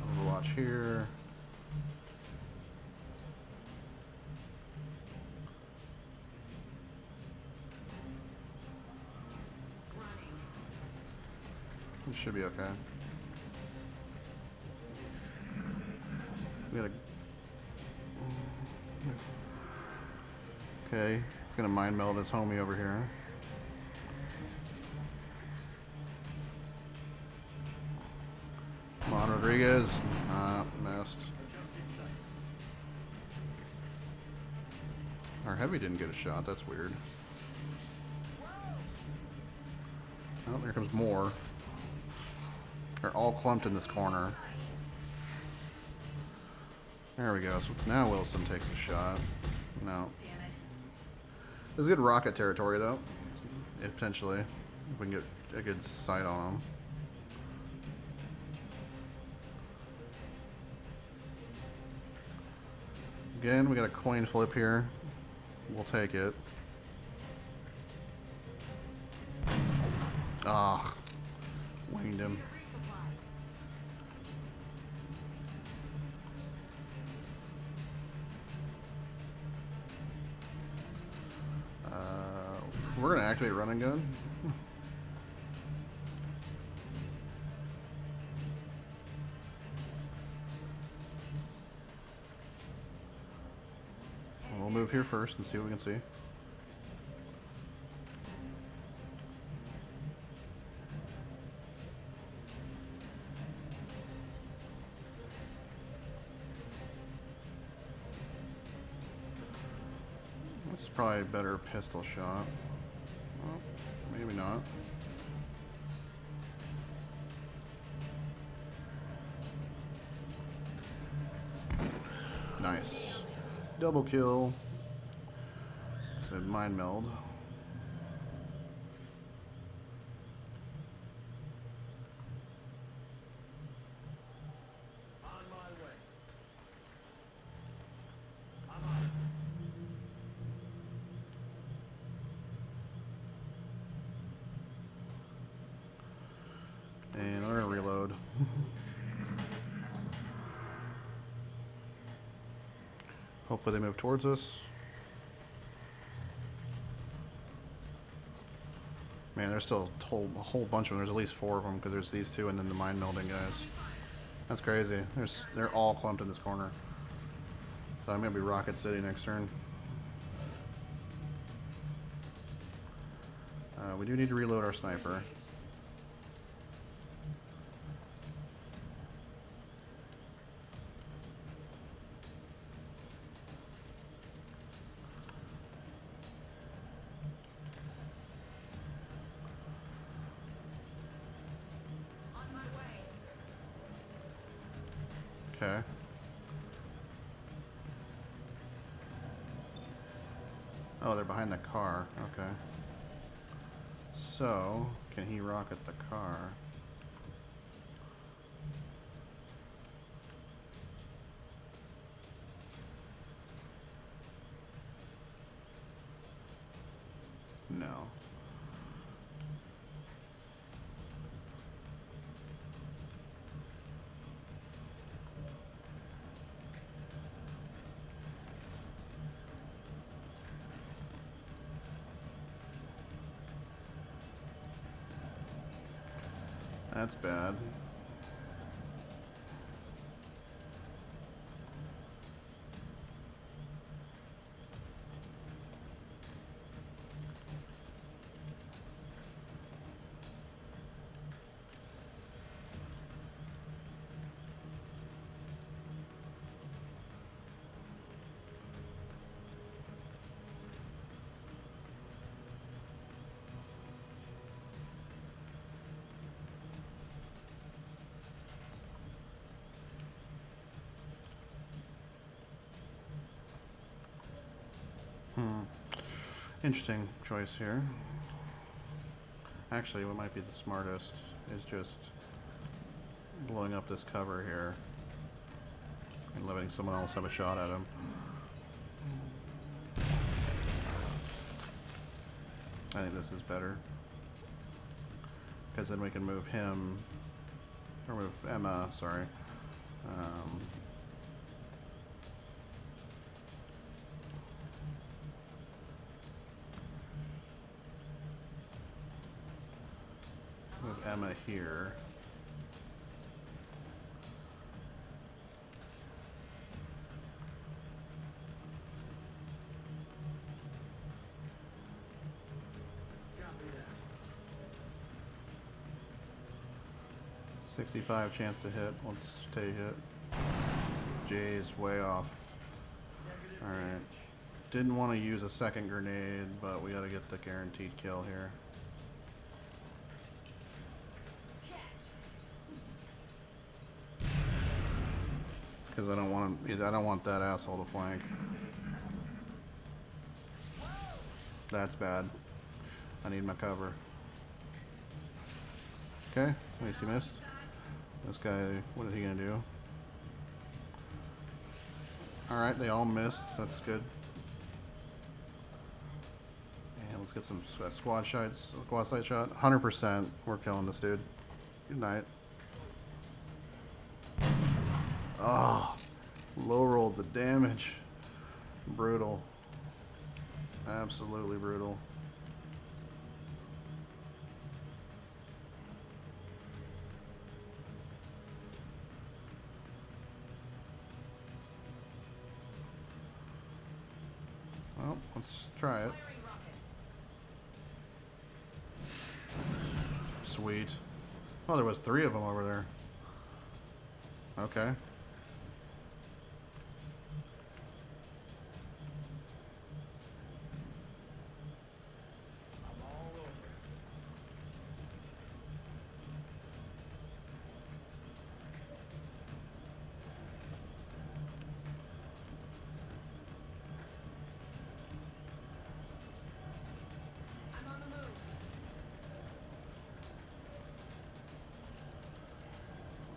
Overwatch here. This should be okay. We gotta... Okay, it's gonna mind meld his homie over here. Come on, Rodriguez. Missed. Our heavy didn't get a shot. That's weird. Oh, here comes more. They're all clumped in this corner. There we go. So now Wilson takes a shot. No. This is good rocket territory, though. If potentially, if we can get a good sight on them. Again, we got a coin flip here. We'll take it. Ah, winged him. We're gonna activate run and gun. We'll move here first and see what we can see. This is probably a better pistol shot. Well, maybe not. Nice. Double kill. So mind meld. On my way. And we're gonna reload. Hopefully they move towards us. Man, there's still a whole bunch of them. There's at least 4 of them because there's these 2 and then the mind melding guys. That's crazy. They're all clumped in this corner. So I'm gonna be Rocket City next turn. We do need to reload our sniper. Okay. Oh, they're behind the car. Okay. So, can he rocket the car? No. That's bad. Interesting choice here. Actually, what might be the smartest is just blowing up this cover here and letting someone else have a shot at him. I think this is better. Because then we can move him, or move Emma, sorry. Move Emma here. Copy that. 65 chance to hit. Let's stay hit. Jay's way off. Alright. Didn't want to use a second grenade, but we gotta get the guaranteed kill here. Because I don't want that asshole to flank. That's bad. I need my cover. Okay, at least he missed. This guy, what is he gonna do? Alright, they all missed. That's good. And let's get some squad shots. Squad sight shot. 100%. We're killing this dude. Good night. Oh, low rolled the damage. Brutal. Absolutely brutal. Well, let's try it. Sweet. Oh, there was 3 of them over there. Okay.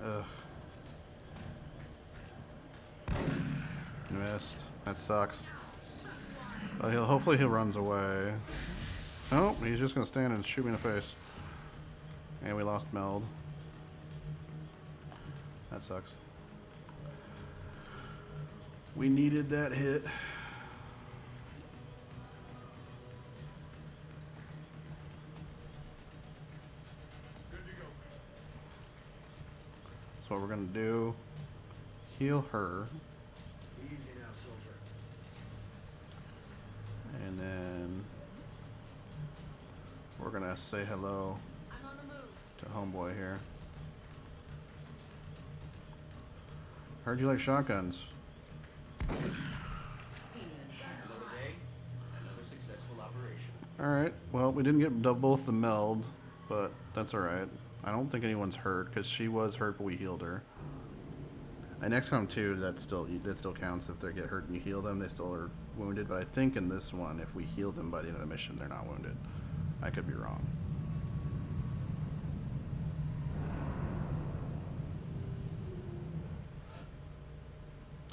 Ugh. Missed. That sucks. But hopefully he runs away. Oh, he's just gonna stand and shoot me in the face. And we lost Meld. That sucks. We needed that hit. So what we're gonna do, heal her, Easy now, soldier. and then we're gonna say hello I'm on the move. to homeboy here. Heard you like shotguns. Another day, another successful operation. Alright, well we didn't get both the meld, but that's alright. I don't think anyone's hurt, because she was hurt but we healed her. In XCOM 2, that still counts. If they get hurt and you heal them, they still are wounded, but I think in this one, if we heal them by the end of the mission, they're not wounded. I could be wrong.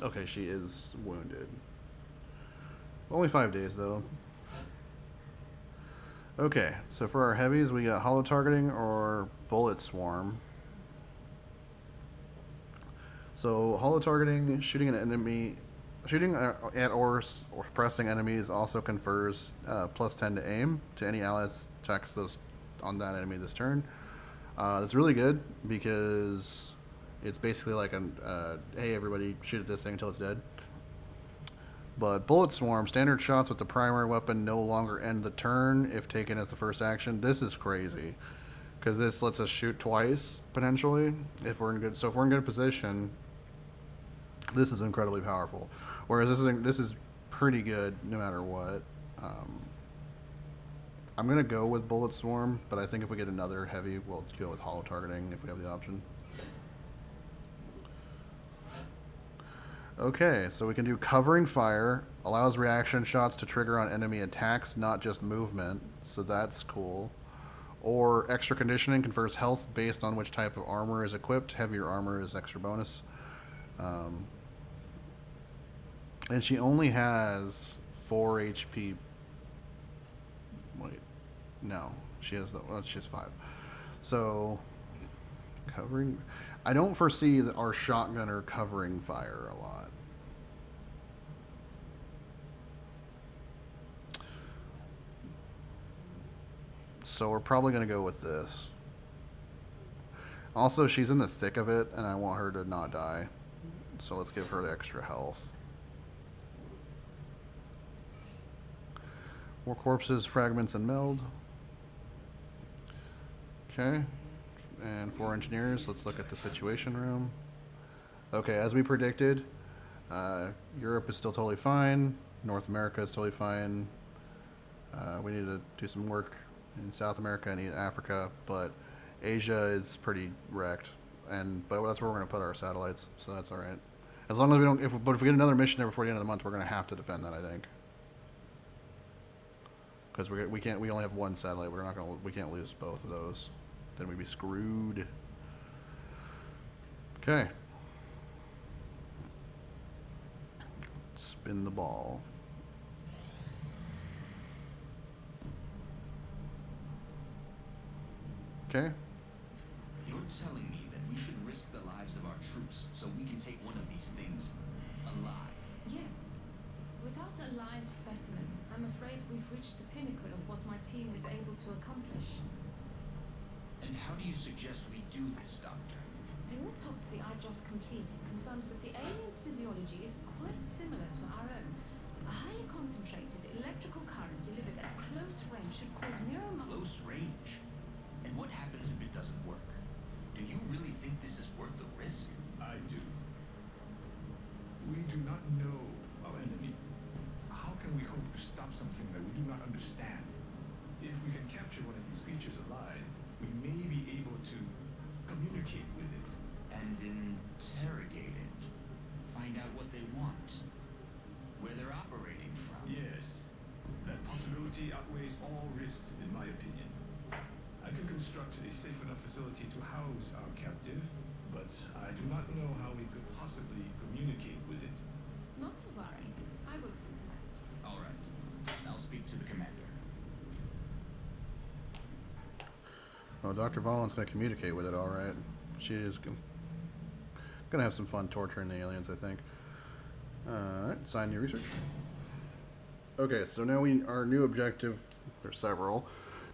Okay, she is wounded. Only 5 days, though. Okay, so for our heavies, we got hollow targeting or bullet swarm. So hollow targeting, shooting an enemy, shooting at or pressing enemies also confers +10 to aim to any allies attacks those on that enemy this turn. That's really good because it's basically like a hey everybody shoot at this thing until it's dead. But bullet swarm, standard shots with the primary weapon no longer end the turn if taken as the first action. This is crazy because this lets us shoot twice potentially if we're in good. So if we're in good position, this is incredibly powerful. Whereas this is pretty good no matter what. I'm gonna go with bullet swarm, but I think if we get another heavy, we'll go with hollow targeting if we have the option. Okay, so we can do covering fire, allows reaction shots to trigger on enemy attacks, not just movement, so that's cool. Or extra conditioning confers health based on which type of armor is equipped. Heavier armor is extra bonus. And she only has 4 HP. Wait, no, she has she has 5. So covering. I don't foresee our shotgunner covering fire a lot. So we're probably going to go with this. Also, she's in the thick of it, and I want her to not die. So let's give her the extra health. More corpses, fragments, and meld. Okay. And 4 engineers. Let's look at the situation room. Okay, as we predicted, Europe is still totally fine. North America is totally fine. We need to do some work in South America and Africa, but Asia is pretty wrecked. But that's where we're going to put our satellites, so that's all right. As long as we don't, but if we get another mission there before the end of the month, we're going to have to defend that, I think. Because we only have 1 satellite. We can't lose both of those. Then we'd be screwed. Okay. Spin the ball. Okay. You're telling me that we should risk the lives of our troops so we can take one of these things alive? Yes. Without a live specimen, I'm afraid we've reached the pinnacle of what my team is able to accomplish. And how do you suggest we do this, Doctor? The autopsy I just completed confirms that the alien's physiology is quite similar to our own. A highly concentrated electrical current delivered at close range should cause Close range? And what happens if it doesn't work? Do you really think this is worth the risk? I do. We do not know our enemy. How can we hope to stop something that we do not understand? If we can capture one of these creatures alive, we may be able to communicate with it. And interrogate it. Find out what they want. Where they're operating from. Yes. That possibility outweighs all risks, in my opinion. I can construct a safe enough facility to house our captive, but I do not know how we could possibly communicate with it. Not to worry. I will see to that. All right. I'll speak to the commander. Well, Dr. Vaughn's going to communicate with it, all right. She is going to have some fun torturing the aliens, I think. All right, sign new research. Okay, so now our new objective, there's several.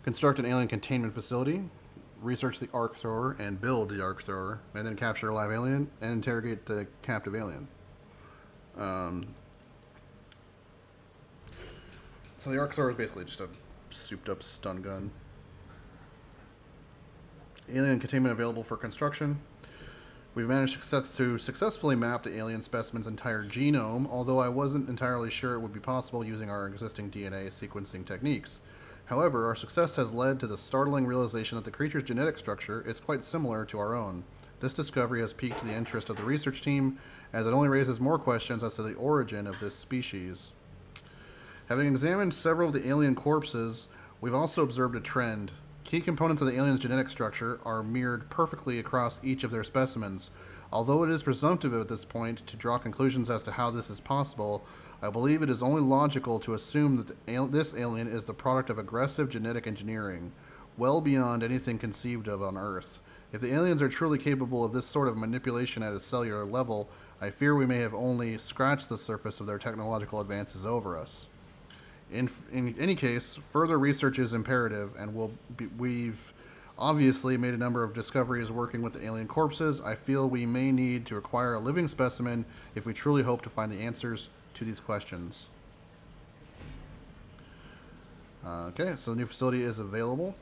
Construct an alien containment facility, research the arc thrower and build the arc thrower, and then capture a live alien and interrogate the captive alien. So the arc thrower is basically just a souped up stun gun. Alien containment available for construction. We've managed to successfully map the alien specimen's entire genome, although I wasn't entirely sure it would be possible using our existing DNA sequencing techniques. However, our success has led to the startling realization that the creature's genetic structure is quite similar to our own. This discovery has piqued the interest of the research team, as it only raises more questions as to the origin of this species. Having examined several of the alien corpses, we've also observed a trend. Key components of the alien's genetic structure are mirrored perfectly across each of their specimens. Although it is presumptive at this point to draw conclusions as to how this is possible, I believe it is only logical to assume that this alien is the product of aggressive genetic engineering, well beyond anything conceived of on Earth. If the aliens are truly capable of this sort of manipulation at a cellular level, I fear we may have only scratched the surface of their technological advances over us. In any case, further research is imperative, and we've obviously made a number of discoveries working with the alien corpses. I feel we may need to acquire a living specimen if we truly hope to find the answers to these questions. Okay, so the new facility is available.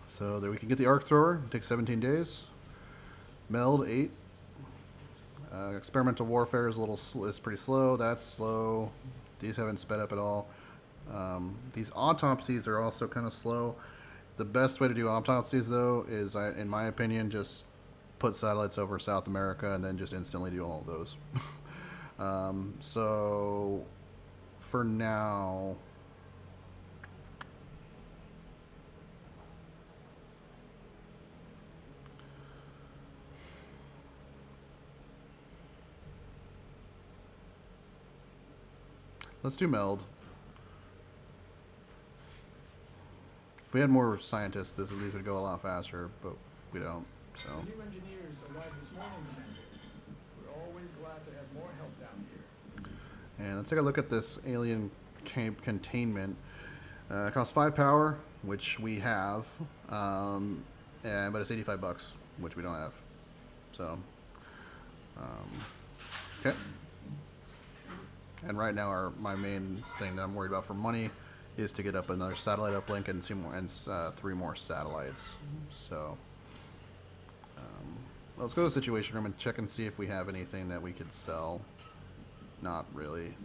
So that we can get the arc thrower. It takes 17 days. Meld 8. Experimental warfare is is pretty slow. That's slow. These haven't sped up at all. These autopsies are also kind of slow. The best way to do autopsies, though, is, in my opinion, just put satellites over South America and then just instantly do all of those. So, for now... Let's do meld. If we had more scientists, these would go a lot faster, but we don't. So. The new engineers arrived this morning, Commander. We're always glad to have more help down here. And let's take a look at this alien containment. It costs 5 power, which we have. but it's $85, which we don't have. So, okay. And right now, my main thing that I'm worried about for money is to get up another satellite uplink and 3 more satellites. So, let's go to the situation room and check and see if we have anything that we could sell. Not really.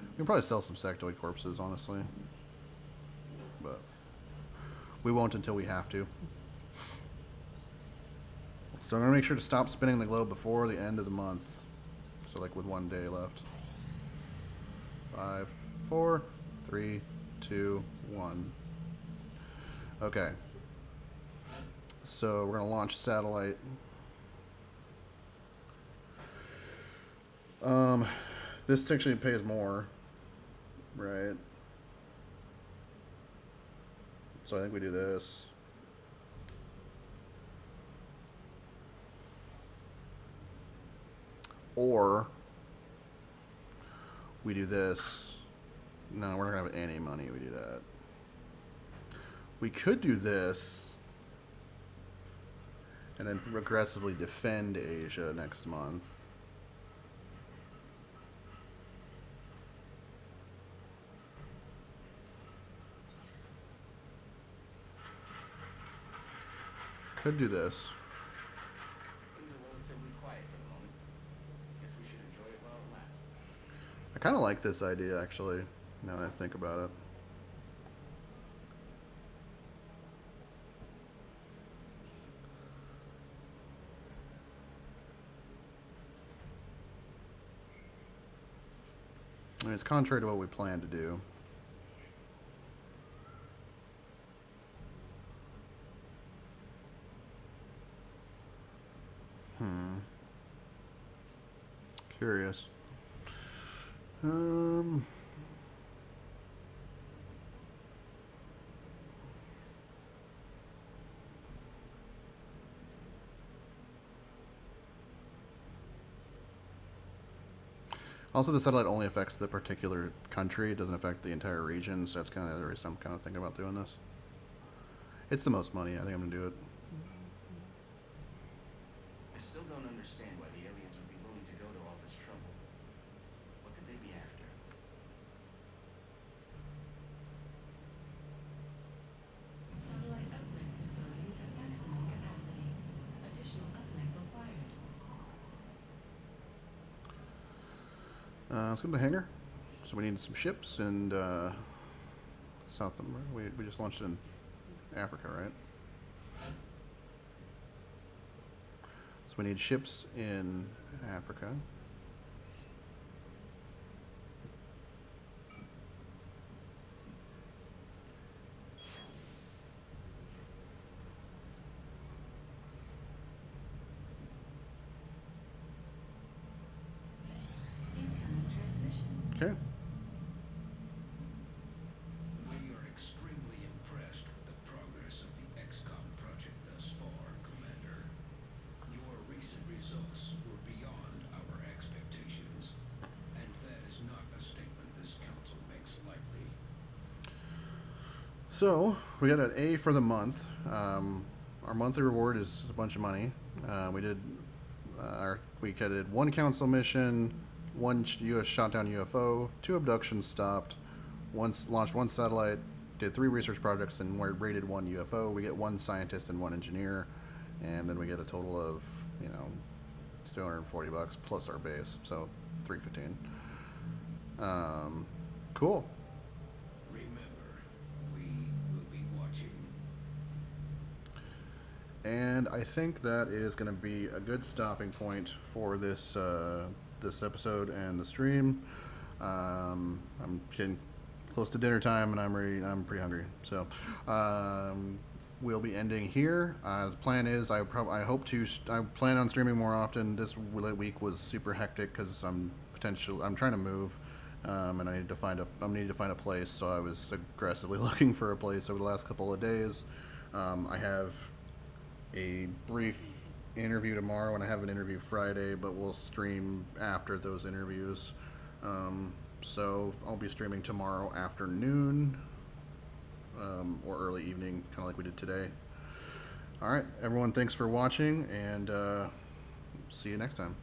We can probably sell some sectoid corpses, honestly. But we won't until we have to. So I'm going to make sure to stop spinning the globe before the end of the month. So like with 1 day left. 5, 4, 3, 2, 1. Okay. So we're going to launch satellite. This actually pays more, right? So I think we do this. Or we do this. No, we're not gonna have any money. We do that. We could do this and then progressively defend Asia next month. Could do this. Things are relatively quiet for the moment. Guess we should enjoy it while it lasts. I kind of like this idea, actually, now that I think about it. I mean, it's contrary to what we plan to do. Curious. Also, the satellite only affects the particular country. It doesn't affect the entire region, so that's kind of the reason I'm kind of thinking about doing this. It's the most money. I think I'm going to do it. I still don't understand why the aliens would be willing to go to all this trouble. What could they be after? Satellite uplink facilities at maximum capacity. Additional uplink required. Let's go to the hangar. So we need some ships and South America. We just launched in Africa, right? So we need ships in Africa. Incoming transmission. Okay. We are extremely impressed with the progress of the XCOM project thus far, Commander. Your recent results were beyond our expectations, and that is not a statement this council makes lightly. So we got an A for the month. Our monthly reward is a bunch of money. We did did 1 council mission, 1 U.S. shot down UFO, 2 abductions stopped, launched 1 satellite, did 3 research projects, and rated 1 UFO. We get 1 scientist and 1 engineer, and then we get a total of $240 plus our base, so $315. Cool. Remember, we will be watching. And I think that is going to be a good stopping point for this this episode and the stream. I'm getting close to dinner time, and I'm pretty hungry. So we'll be ending here. The plan is I plan on streaming more often. This week was super hectic because I'm trying to move, and I need to find a place. So I was aggressively looking for a place over the last couple of days. I have a brief interview tomorrow, and I have an interview Friday, but we'll stream after those interviews. So I'll be streaming tomorrow afternoon or early evening, kind of like we did today. All right, everyone, thanks for watching, and see you next time.